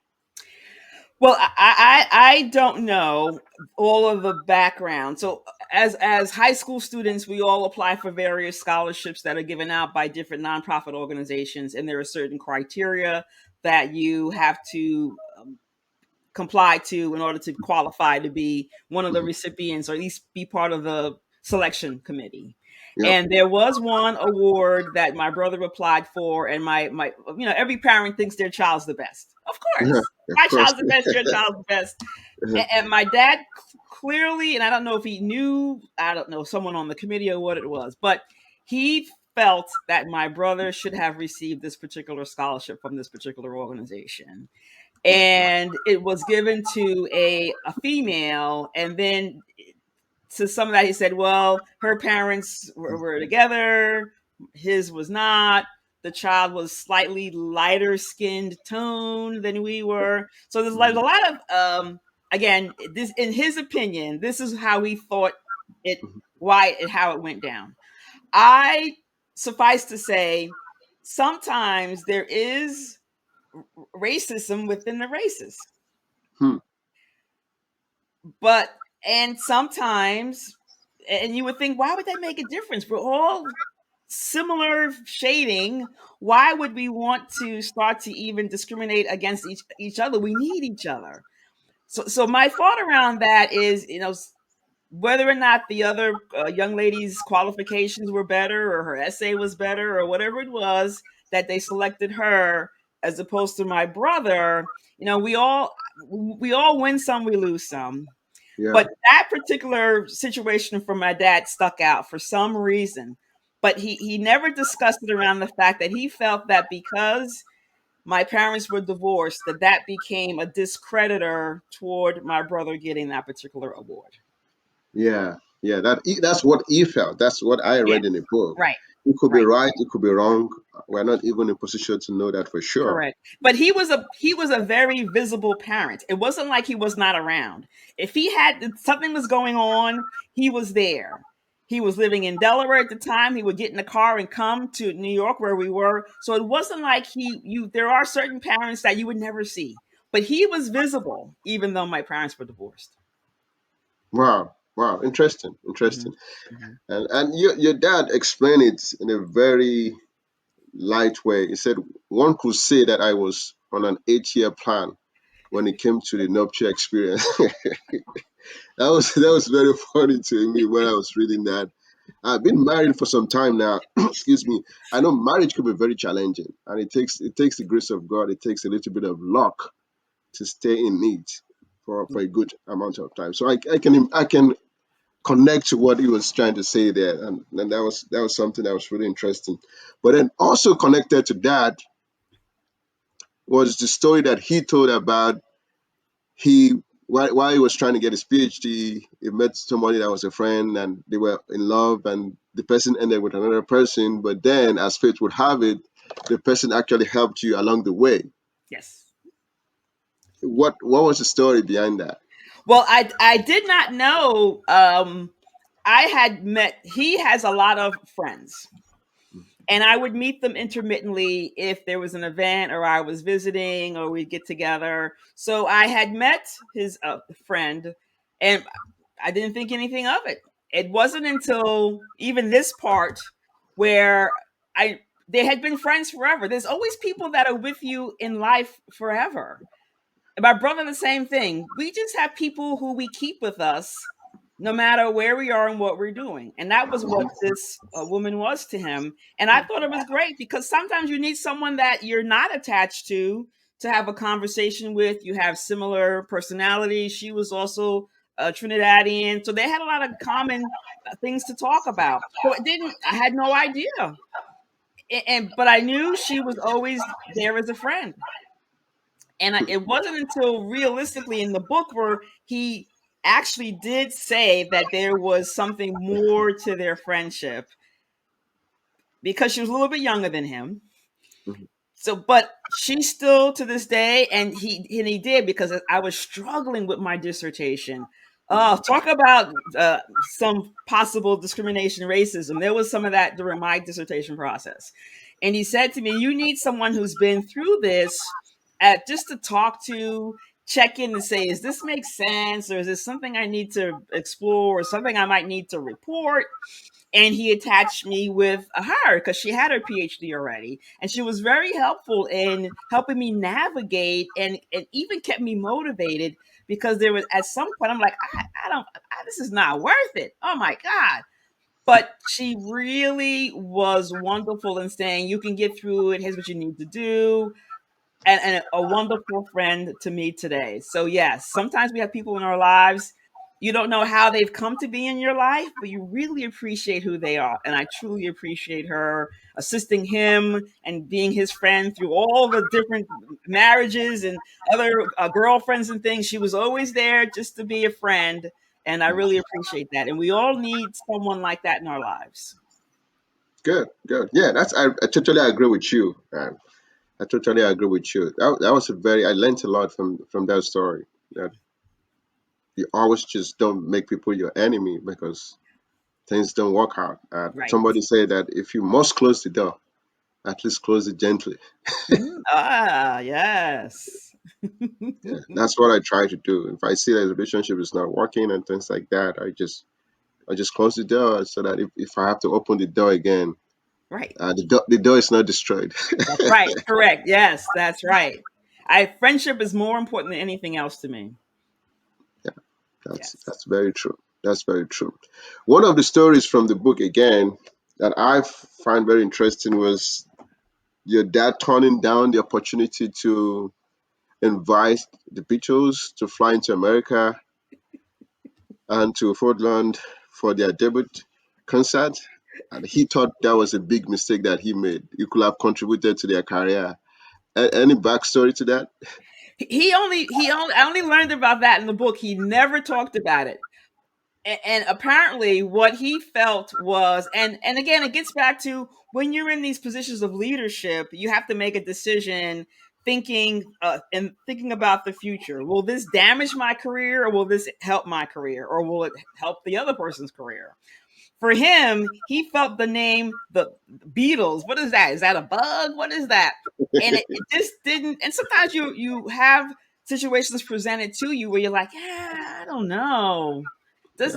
Well, I don't know all of the background. So as high school students, we all apply for various scholarships that are given out by different nonprofit organizations, and there are certain criteria that you have to comply to in order to qualify to be one of the Mhm. recipients or at least be part of the selection committee. Yep. And there was one award that my brother applied for, and my every parent thinks their child's the best. Of Yeah, course, of my course. child's the best. Your child's the best. And my dad clearly, and I don't know if he knew, I don't know, someone on the committee or what it was, but he felt that my brother should have received this particular scholarship from this particular organization. And it was given to a female, and then to some of that he said, well, her parents were together, his was not. The child was slightly lighter skinned tone than we were. So there's like a lot of again, this in his opinion, this is how he thought it, why and how it went down. I suffice to say, sometimes there is racism within the races. Hmm. But and sometimes, and you would think, why would that make a difference? We're all similar shading. Why would we want to start to even discriminate against each other? We need each other. So my thought around that is, whether or not the other young lady's qualifications were better, or her essay was better, or whatever it was that they selected her as opposed to my brother. We all win some, we lose some. Yeah. But that particular situation for my dad stuck out for some reason. But he never discussed it around the fact that he felt that because my parents were divorced, that became a discreditor toward my brother getting that particular award. Yeah. Yeah. That's what he felt. That's what I Yeah, read in the book. right, It could be right. right. It could be wrong. We're not even in a position to know that for sure. Correct. But he was a very visible parent. It wasn't like he was not around. If he had something was going on, he was there. He was living in Delaware at the time. He would get in the car and come to New York where we were. So it wasn't like there are certain parents that you would never see. But he was visible even though my parents were divorced. Wow. Wow. Interesting. Hmm. Interesting. Hmm. And your dad explained it in a very light way. He said one could say that I was on an 8-year plan when it came to the nuptial experience. That was very funny to me when I was reading that. I've been married for some time now. Excuse me. I know marriage can be very challenging, and it takes the grace of God. It takes a little bit of luck to stay in it for a good amount of time. So I can connect to what he was trying to say there, and that was something that was really interesting. But then also connected to that was the story that he told about he while he was trying to get his PhD, he met somebody that was a friend, and they were in love, and the person ended with another person. But then, as fate would have it, the person actually helped you along the way. Yes. What was the story behind that? Well, I did not know. I had met. He has a lot of friends, and I would meet them intermittently if there was an event or I was visiting or we'd get together. So I had met his friend, and I didn't think anything of it. It wasn't until even this part where I they had been friends forever. There's always people that are with you in life forever. And my brother, the same thing. We just have people who we keep with us no matter where we are and what we're doing. And that was what this woman was to him. And I thought it was great because sometimes you need someone that you're not attached to have a conversation with. You have similar personalities. She was also a Trinidadian. So they had a lot of common things to talk about. So I had no idea. But I knew she was always there as a friend. And it wasn't until realistically in the book where he actually did say that there was something more to their friendship because she was a little bit younger than him. Mhm. So, but she still to this day, and he did because I was struggling with my dissertation. Talk about some possible discrimination, racism. There was some of that during my dissertation process, and he said to me, "You need someone who's been through this, at just to talk to." Check in and say, is this make sense, or is this something I need to explore, or something I might need to report? And he attached me with her because she had her PhD already, and she was very helpful in helping me navigate and even kept me motivated because there was at some point I'm like, I don't, this is not worth it. Oh my god! but she really was wonderful in saying, "You can get through it. Here's what you need to do." And a wonderful friend to me today. So yes, sometimes we have people in our lives. You don't know how they've come to be in your life, but you really appreciate who they are. And I truly appreciate her assisting him and being his friend through all the different marriages and other girlfriends and things. She was always there just to be a friend. And I really appreciate that. And we all need someone like that in our lives. Good, good. Yeah, I totally agree with you. I totally agree with you. That was a very I learned a lot from that story. That you always just don't make people your enemy because things don't work out. Right. Somebody said that if you must close the door, at least close it gently. Mhm. Ah, yes. Yeah, that's what I try to do. If I see that the relationship is not working and things like that, I just close the door so that if I have to open the door again, Right. the door is not destroyed. That's right. Correct. Yes, that's right. I friendship is more important than anything else to me. Yeah, Yes. that's very true. That's very true. One of the stories from the book again that I find very interesting was your dad turning down the opportunity to invite the Beatles to fly into America and to Portland for their debut concert. And he thought that was a big mistake that he made. He could have contributed to their career. Any backstory to that? He only I only learned about that in the book. He never talked about it. And apparently what he felt was, and again it gets back to when you're in these positions of leadership, you have to make a decision thinking about the future. Will this damage my career, or will this help my career, or will it help the other person's career? For him, he felt the name the Beatles. What is that? Is that a bug? What is that? And it just didn't. And sometimes you have situations presented to you where you're like, yeah, I don't know, Yeah,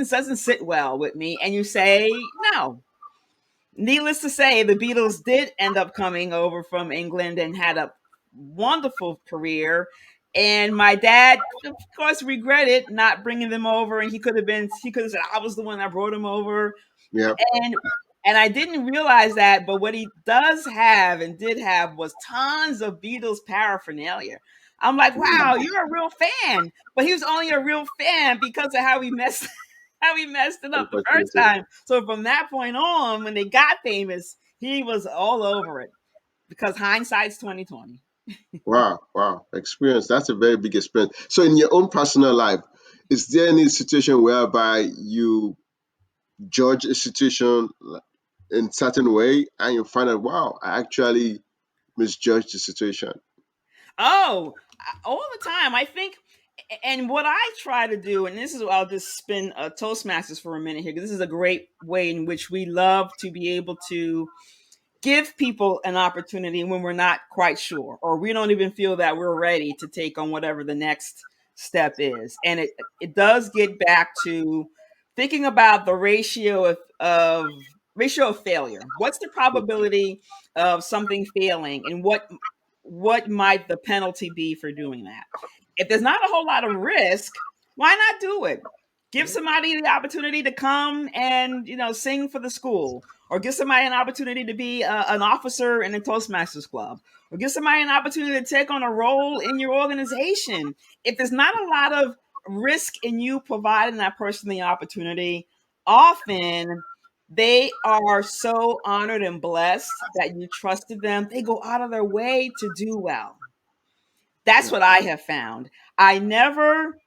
doesn't sit well with me, and you say no. Needless to say, the Beatles did end up coming over from England and had a wonderful career. And my dad, of course, regretted not bringing them over. And he could have said, I was the one that brought him over. yeah. And and I didn't realize that, but what he does have and did have was tons of Beatles paraphernalia. I'm like, wow, you're a real fan. But he was only a real fan because of how he messed how he messed it up the first Unfortunately. time. So from that point on, when they got famous, he was all over it because hindsight's 2020. Wow, wow. Experience. That's a very big experience. So in your own personal life, is there any situation whereby you judge a situation in certain way and you find out, wow, I actually misjudged the situation? Oh, all the time. I think, and what I try to do, and this is, I'll just spin Toastmasters for a minute here, because this is a great way in which we love to be able to give people an opportunity when we're not quite sure, or we don't even feel that we're ready to take on whatever the next step is. And it does get back to thinking about the ratio of failure. What's the probability of something failing, and what might the penalty be for doing that? If there's not a whole lot of risk, why not do it? Give somebody the opportunity to come and sing for the school, or give somebody an opportunity to be an officer in the Toastmasters Club, or give somebody an opportunity to take on a role in your organization. If there's not a lot of risk in you providing that person the opportunity, often they are so honored and blessed that you trusted them. They go out of their way to do well. That's Yeah, what I have found. I never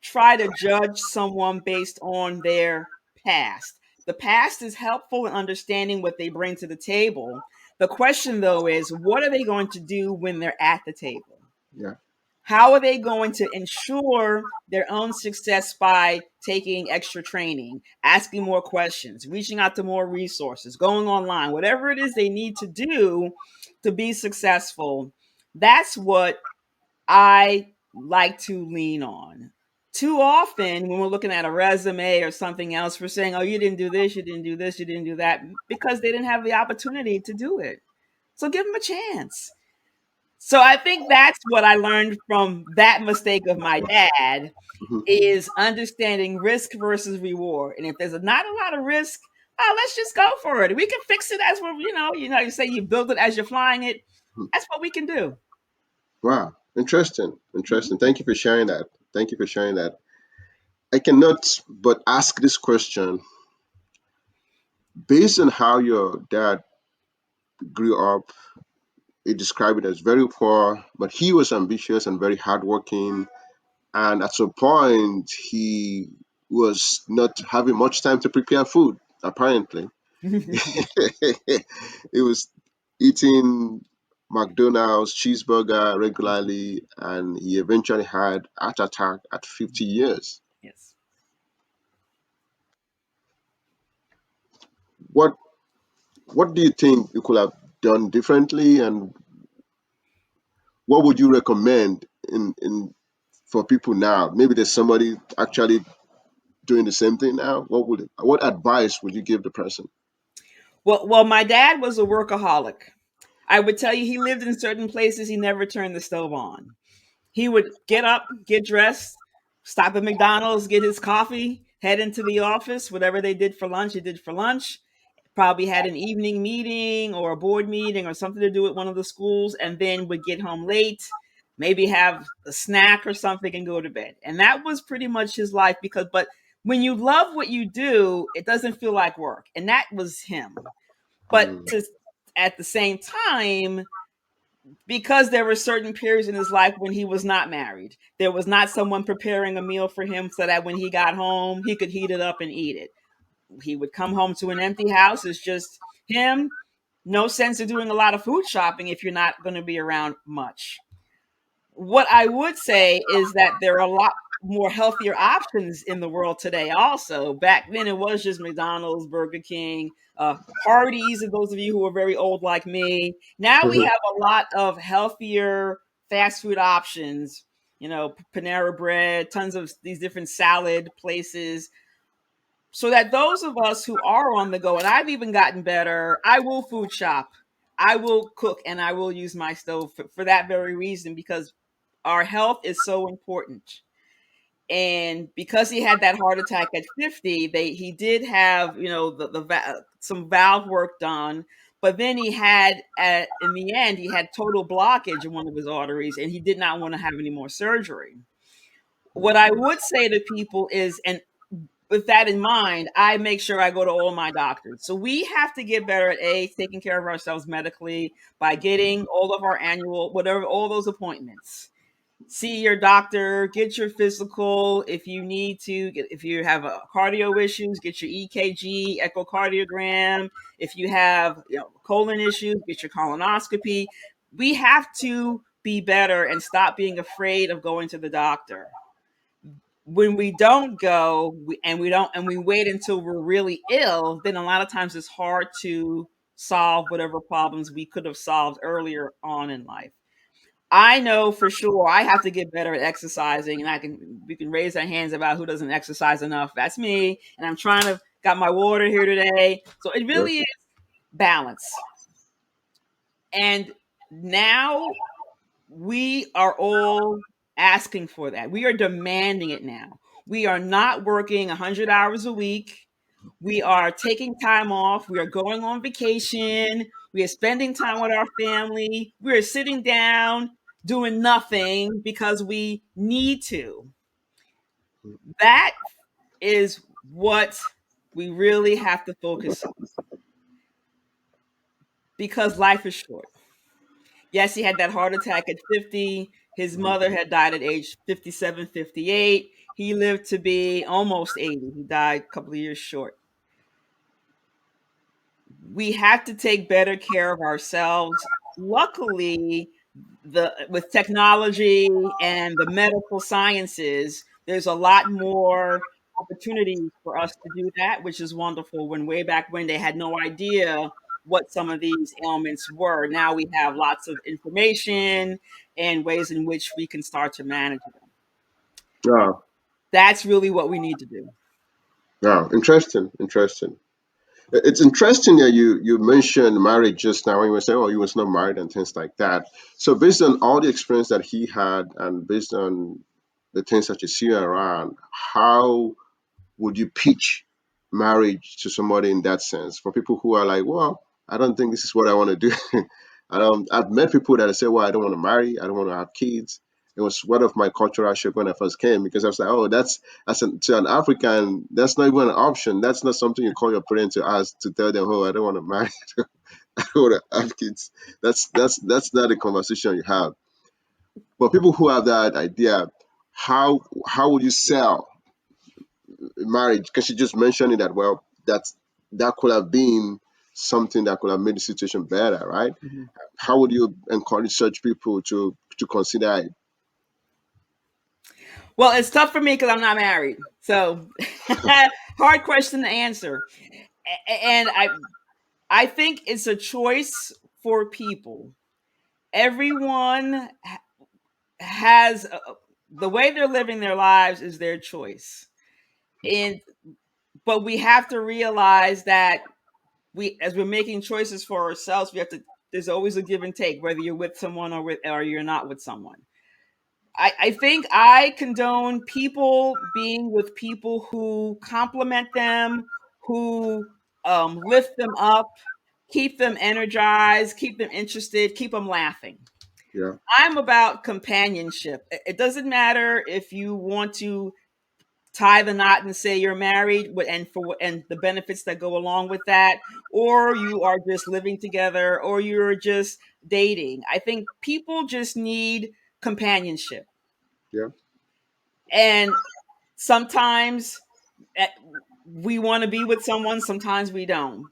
try to judge someone based on their past. The past is helpful in understanding what they bring to the table. The question, though, is what are they going to do when they're at the table? yeah, How are they going to ensure their own success by taking extra training, asking more questions, reaching out to more resources, going online, whatever it is they need to do to be successful? That's what I like to lean on. Too often, when we're looking at a resume or something else, we're saying, oh, you didn't do this, you didn't do this, you didn't do that, because they didn't have the opportunity to do it. So give them a chance. So I think that's what I learned from that mistake of my dad Mhm. is understanding risk versus reward. And if there's not a lot of risk, oh, let's just go for it. We can fix it as we're, you say you build it as you're flying it. Mhm. That's what we can do. Wow, interesting, Mhm. interesting. Thank you for sharing that. Thank you for sharing that. I cannot but ask this question based on how your dad grew up. He described it as very poor, but he was ambitious and very hardworking. And at some point, he was not having much time to prepare food, apparently. He was eating McDonald's cheeseburger regularly, and he eventually had heart attack at 50 years. Yes. What what do you think you could have done differently, and what would you recommend in for people now? Maybe there's somebody actually doing the same thing now. What advice would you give the person? Well, my dad was a workaholic. I would tell you he lived in certain places he never turned the stove on. He would get up, get dressed, stop at McDonald's, get his coffee, head into the office, whatever they did for lunch, he did for lunch. Probably had an evening meeting or a board meeting or something to do with one of the schools, and then would get home late, maybe have a snack or something and go to bed. And that was pretty much his life but when you love what you do, it doesn't feel like work. And that was him. But Mm, at the same time, because there were certain periods in his life when he was not married, there was not someone preparing a meal for him so that when he got home, he could heat it up and eat it. He would come home to an empty house. It's just him. No sense of doing a lot of food shopping if you're not going to be around much. What I would say is that there are a lot more healthier options in the world today. Also, back then it was just McDonald's, Burger King, Hardee's, and those of you who are very old like me. Now we mhm, have a lot of healthier fast food options. Panera Bread, tons of these different salad places, so that those of us who are on the go, and I've even gotten better, I will food shop, I will cook, and I will use my stove for that very reason, because our health is so important. And because he had that heart attack at 50, he did have, some valve work done, but then in the end, he had total blockage in one of his arteries, and he did not want to have any more surgery. What I would say to people is, and with that in mind, I make sure I go to all my doctors. So we have to get better at taking care of ourselves medically by getting all of our annual, whatever, all those appointments. See your doctor, get your physical. If you need to, if you have cardio issues, get your EKG, echocardiogram. If you have colon issues, get your colonoscopy. We have to be better and stop being afraid of going to the doctor. When we don't go and we wait until we're really ill, then a lot of times it's hard to solve whatever problems we could have solved earlier on in life. I know for sure I have to get better at exercising, and we can raise our hands about who doesn't exercise enough. That's me, and I'm trying to got my water here today. So it yeah. really is balance. And now we are all asking for that. We are demanding it now. We are not working 100 hours a week. We are taking time off. We are going on vacation. We are spending time with our family. We are sitting down doing nothing because we need to. That is what we really have to focus on, because life is short. Yes, he had that heart attack at 50. His mother had died at age 57, 58. He lived to be almost 80. He died a couple of years short. We have to take better care of ourselves. Luckily, the with technology and the medical sciences, there's a lot more opportunities for us to do that, which is wonderful. When way back when they had no idea what some of these ailments were, now we have lots of information and ways in which we can start to manage them. Wow, That's really what we need to do. wow, interesting, interesting. It's interesting that you mentioned marriage just now when you were saying, oh, he was not married and things like that. So based on all the experience that he had and based on the things that you see around, how would you pitch marriage to somebody in that sense? For people who are like, well, I don't think this is what I want to do. I've met people that say, well, I don't want to marry, I don't want to have kids. It was one of my cultural shock when I first came because I was like, oh, to an African, that's not even an option. That's not something you call your parents to ask to tell them, oh, I don't want to marry, I don't want to have kids. That's not a conversation you have. But people who have that idea, how would you sell marriage? Because you just mentioned it that well, that could have been something that could have made the situation better, right? Mhm. How would you encourage such people to consider it? Well, it's tough for me because I'm not married, so hard question to answer. And I think it's a choice for people. Everyone has the way they're living their lives is their choice, and but we have to realize that we, as we're making choices for ourselves, we have to. There's always a give and take, whether you're with someone or you're not with someone. I think I condone people being with people who compliment them, who lift them up, keep them energized, keep them interested, keep them laughing. Yeah, I'm about companionship. It doesn't matter if you want to tie the knot and say you're married and the benefits that go along with that, or you are just living together, or you're just dating. I think people just need companionship. yeah, And sometimes eh, we want to be with someone, sometimes we don't.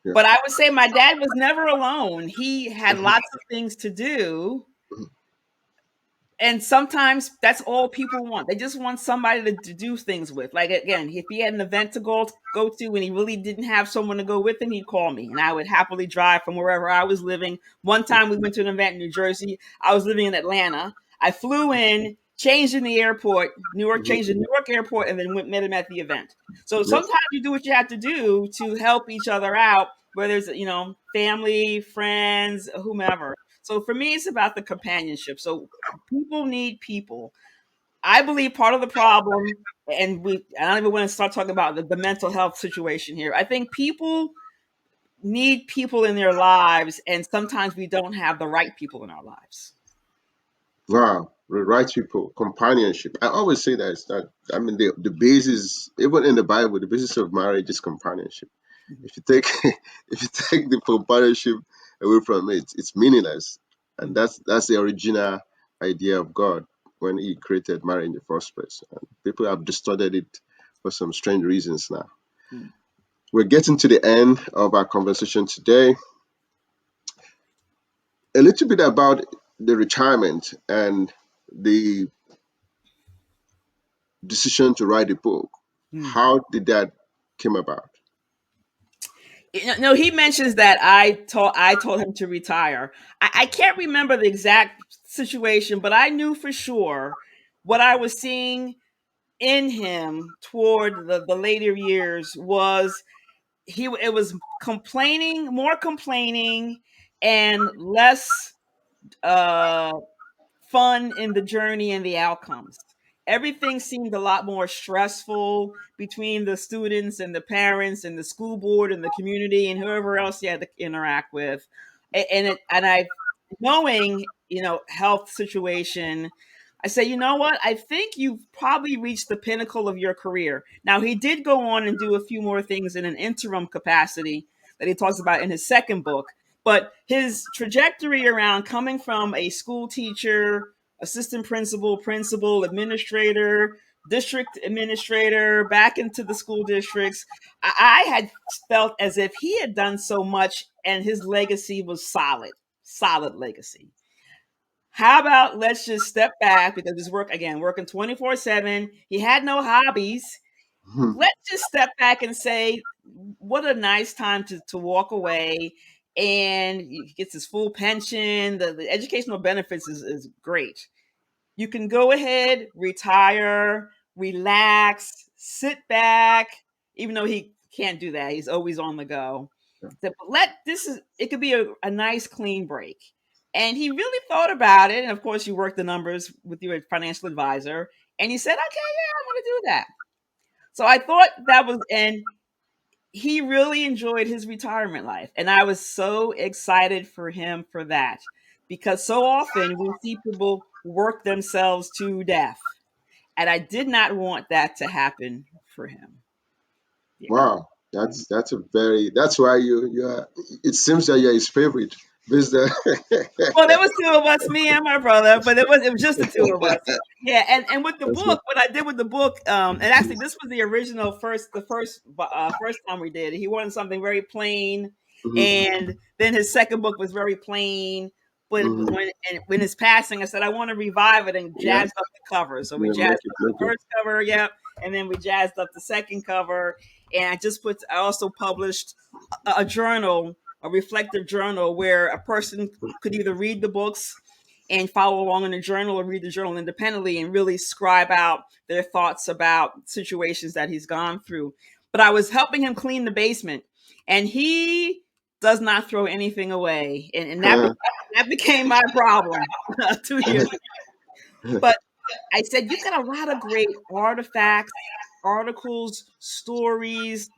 yeah. But I would say my dad was never alone. He had lots of things to do, and sometimes that's all people want. They just want somebody to do things with. Like again, if he had an event to go to and he really didn't have someone to go with him, he'd call me and I would happily drive from wherever I was living. One time we went to an event in New Jersey. I was living in Atlanta. I flew in, changed in the airport, Newark, Mhm. changed in Newark airport, and then met him at the event. So Yeah, sometimes you do what you have to do to help each other out, whether it's family, friends, whomever. So for me, it's about the companionship. So people need people. I believe part of the problem, I don't even want to start talking about the mental health situation here. I think people need people in their lives, and sometimes we don't have the right people in our lives. wow, the right people, companionship. I always say that it's not. I mean, the basis, even in the Bible, the basis of marriage is companionship. Mhm, If you take if you take the companionship away from it, it's meaningless. And mhm, that's the original idea of God when He created marriage in the first place. And people have distorted it for some strange reasons now. mhm. We're getting to the end of our conversation today. A little bit about the retirement and the decision to write a book. Hmm. How did that came about? No, he mentions that I told him to retire. I can't remember the exact situation, but I knew for sure what I was seeing in him toward the later years was he it was more complaining and less uh fun in the journey and the outcomes. Everything seemed a lot more stressful between the students and the parents and the school board and the community and whoever else you had to interact with. And I, knowing health situation, I say, you know what? I think you've probably reached the pinnacle of your career. Now he did go on and do a few more things in an interim capacity that he talks about in his second book, but his trajectory around coming from a school teacher, assistant principal, principal, administrator, district administrator, back into the school districts, I had felt as if he had done so much and his legacy was solid, solid legacy. How about let's just step back because his work, again, working 24/7, he had no hobbies. Hmm. Let's just step back and say, what a nice time to walk away. And he gets his full pension. The educational benefits is great. You can go ahead, retire, relax, sit back, even though he can't do that. He's always on the go. So let this is it could be a nice clean break. And he really thought about it. And of course, you work the numbers with your financial advisor. And he said, okay, yeah, I want to do that. So I thought that was, and he really enjoyed his retirement life. And I was so excited for him for that because so often we see people work themselves to death. And I did not want that to happen for him. Yeah. Wow, that's a very that's why you are. It seems that you're his favorite. This the Well, there was two of us, me and my brother, but it was just the two of us. Yeah, and with the that's what. book, what I did with the book, and actually this was the original first time we did it. He wanted something very plain, Hmm. and then his second book was very plain. But Hmm. when his passing, I said I want to revive it and Yeah, jazzed up the cover. So we yeah, jazzed up the make it. first cover, yep, and then we jazzed up the second cover. And I also published a journal, a reflective journal, where a person could either read the books and follow along in the journal or read the journal independently and really scribe out their thoughts about situations that he's gone through. But I was helping him clean the basement, and he does not throw anything away. And that became my problem 2 years ago. But I said, you've got a lot of great artifacts, articles, stories.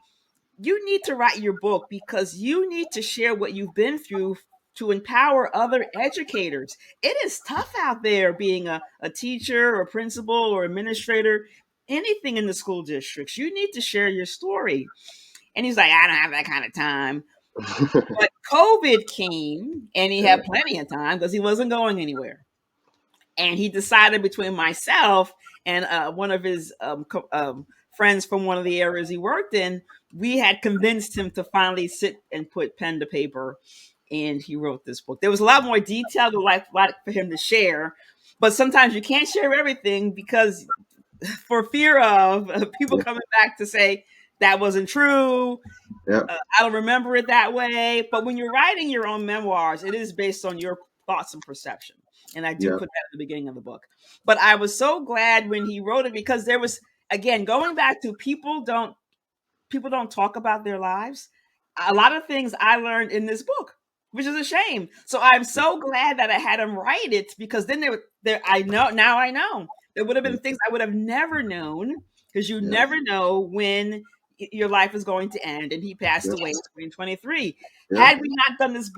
You need to write your book because you need to share what you've been through to empower other educators. It is tough out there being a teacher or principal or administrator, anything in the school districts. You need to share your story. And he's like, I don't have that kind of time. But COVID came and he Yeah, had plenty of time because he wasn't going anywhere. And he decided between myself and one of his friends from one of the areas he worked in, we had convinced him to finally sit and put pen to paper, and he wrote this book. There was a lot more detail to like for him to share, but sometimes you can't share everything because for fear of people yeah, coming back to say that wasn't true. yeah, I don't remember it that way. But when you're writing your own memoirs, it is based on your thoughts and perception. And I do yeah, put that at the beginning of the book. But I was so glad when he wrote it because there was, again, going back to people don't talk about their lives. A lot of things I learned in this book, which is a shame. So I'm so glad that I had him write it because then there I know now I know there would have yeah, been things I would have never known because you yeah, never know when your life is going to end. And he passed away in yes, 2023. yeah. Had we not done these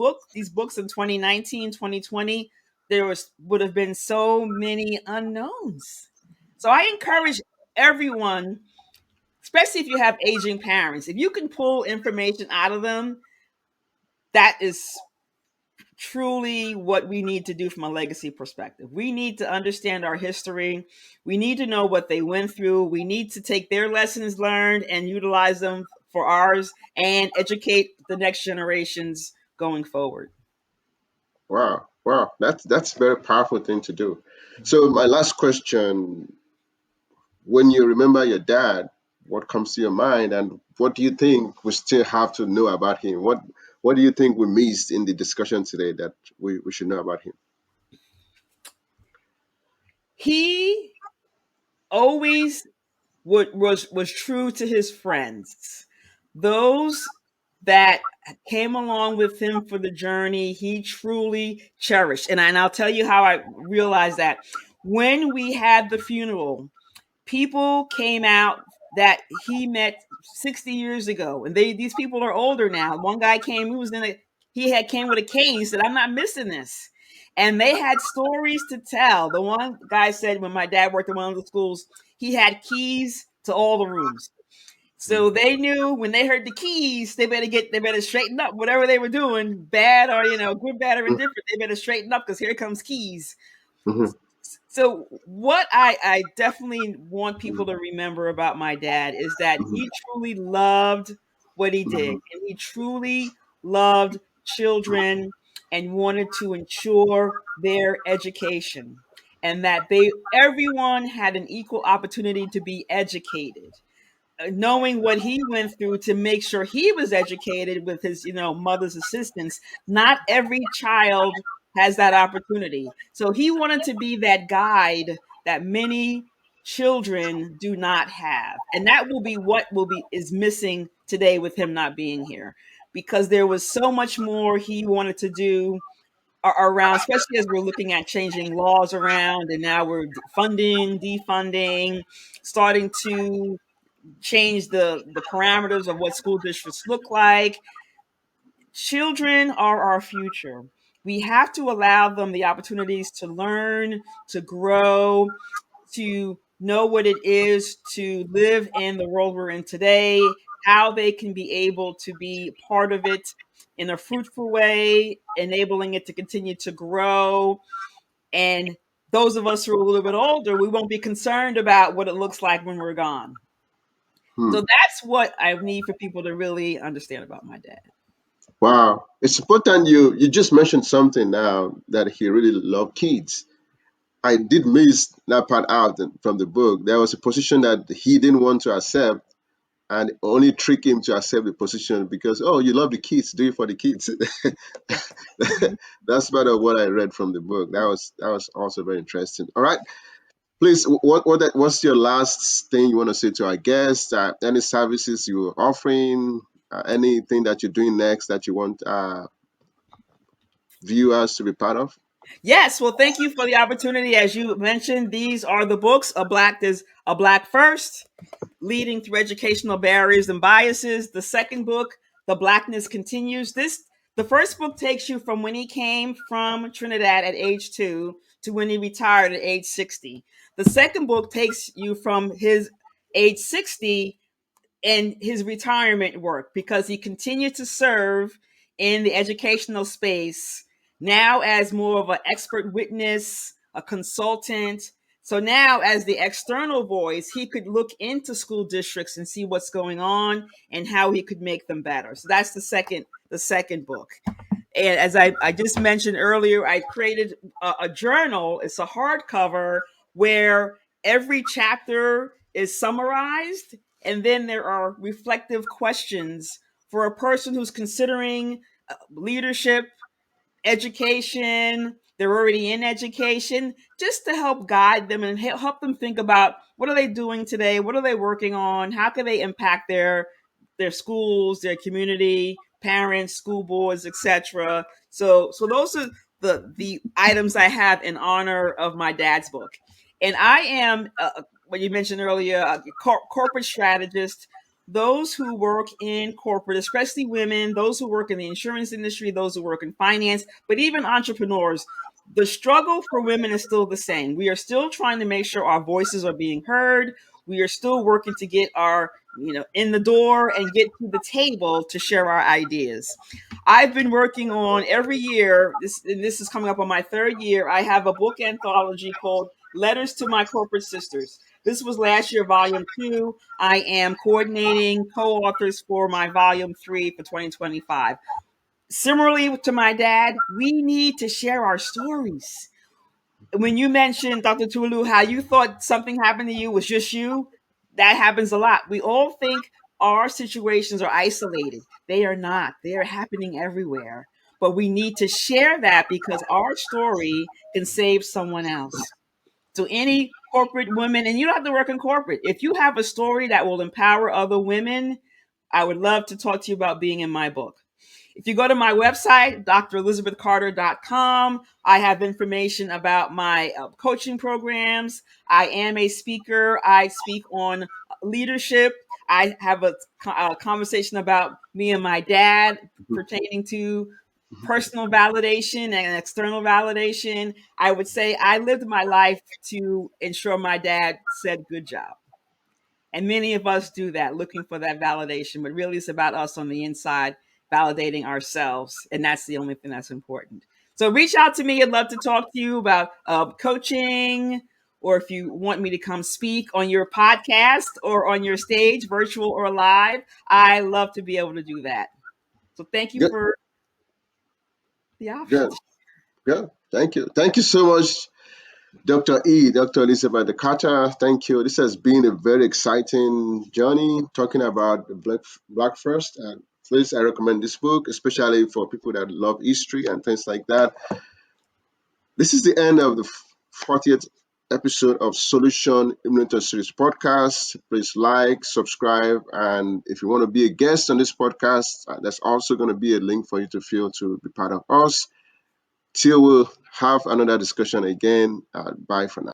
books in 2019, 2020, there would have been so many unknowns. So I encourage everyone, especially if you have aging parents, if you can pull information out of them, that is truly what we need to do from a legacy perspective. We need to understand our history. We need to know what they went through. We need to take their lessons learned and utilize them for ours and educate the next generations going forward. Wow, wow, that's a very powerful thing to do. So my last question: when you remember your dad, what comes to your mind, and what do you think we still have to know about him? What do you think we missed in the discussion today that we should know about him? He always was true to his friends. Those that came along with him for the journey, he truly cherished. And I'll tell you how I realized that. When we had the funeral, people came out that he met 60 years ago, and these people are older now. One guy came, he had came with a cane. He said, I'm not missing this. And they had stories to tell. The one guy said when my dad worked at one of the schools, he had keys to all the rooms. So they knew when they heard the keys, they better straighten up whatever they were doing, bad or good, bad or indifferent. They better straighten up because here comes keys. Mm-hmm. So what I definitely want people to remember about my dad is that he Hmm. truly loved what he did, Hmm. and he truly loved children and wanted to ensure their education, and that they everyone had an equal opportunity to be educated, knowing what he went through to make sure he was educated with his mother's assistance. Not every child has that opportunity, so he wanted to be that guide that many children do not have, and that will be what will be is missing today with him not being here, because there was so much more he wanted to do around, especially as we're looking at changing laws around, and now we're funding, defunding, starting to change the parameters of what school districts look like. Children are our future. We have to allow them the opportunities to learn, to grow, to know what it is to live in the world we're in today, how they can be able to be part of it in a fruitful way, enabling it to continue to grow. And those of us who are a little bit older, we won't be concerned about what it looks like when we're gone. Hmm. So that's what I need for people to really understand about my dad. Wow. It's important you just mentioned something now that he really loved kids. I did miss that part out from the book. There was a position that he didn't want to accept, and only trick him to accept the position because, oh, you love the kids, do it for the kids. Yeah. Mhm. That's part of what I read from the book. That was also very interesting. All right, please, what's your last thing you want to say to our guests? Any services you're offering? Anything that you're doing next that you want viewers to be part of? Yes, well, thank you for the opportunity. As you mentioned, these are the books. A Black First, Leading Through Educational Barriers and Biases. The second book, The Blackness Continues. The first book takes you from when he came from Trinidad at age 2 to when he retired at age 60. The second book takes you from his age 60 in his retirement work, because he continued to serve in the educational space, now as more of an expert witness, a consultant. So now, as the external voice, he could look into school districts and see what's going on and how he could make them better. So that's the second book. And as I just mentioned earlier, I created a journal. It's a hardcover where every chapter is summarized, and then there are reflective questions for a person who's considering leadership, education, they're already in education, just to help guide them and help them think about what are they doing today, what are they working on, how can they impact their schools, their community, parents, school boards, etc. So those are the items I have in honor of my dad's book. And I am what you mentioned earlier, a corporate strategist. Those who work in corporate, especially women, those who work in the insurance industry, those who work in finance, but even entrepreneurs, the struggle for women is still the same. We are still trying to make sure our voices are being heard. We are still working to get our, in the door and get to the table to share our ideas. I've been working on every year, this is coming up on my third year. I have a book anthology called Letters to My Corporate Sisters. This was last year, volume 2. I am coordinating co-authors for my volume 3 for 2025. Similarly to my dad, we need to share our stories. When you mentioned, Dr. Tulu, how you thought something happened to you was just you, that happens a lot. We all think our situations are isolated. They are not. They are happening everywhere. But we need to share that, because our story can save someone else. So any corporate women, and you don't have to work in corporate, if you have a story that will empower other women, I would love to talk to you about being in my book. If you go to my website, drelizabethcarter.com, I have information about my coaching programs. I am a speaker. I speak on leadership. I have a conversation about me and my dad pertaining to personal validation and external validation. I would say I lived my life to ensure my dad said good job. And many of us do that, looking for that validation, but really it's about us on the inside validating ourselves. And that's the only thing that's important. So reach out to me. I'd love to talk to you about coaching, or if you want me to come speak on your podcast or on your stage, virtual or live. I love to be able to do that. So thank you Good, for the option. good, good. Thank you so much, Dr. Elizabeth Carter. Thank you. This has been a very exciting journey talking about the Black First. And please, I recommend this book, especially for people that love history and things like that. This is the end of the 40th episode of Solution Immunity Series podcast. Please like, subscribe, and if you want to be a guest on this podcast, there's also going to be a link for you to feel to be part of us. Till we'll have another discussion again. Bye for now.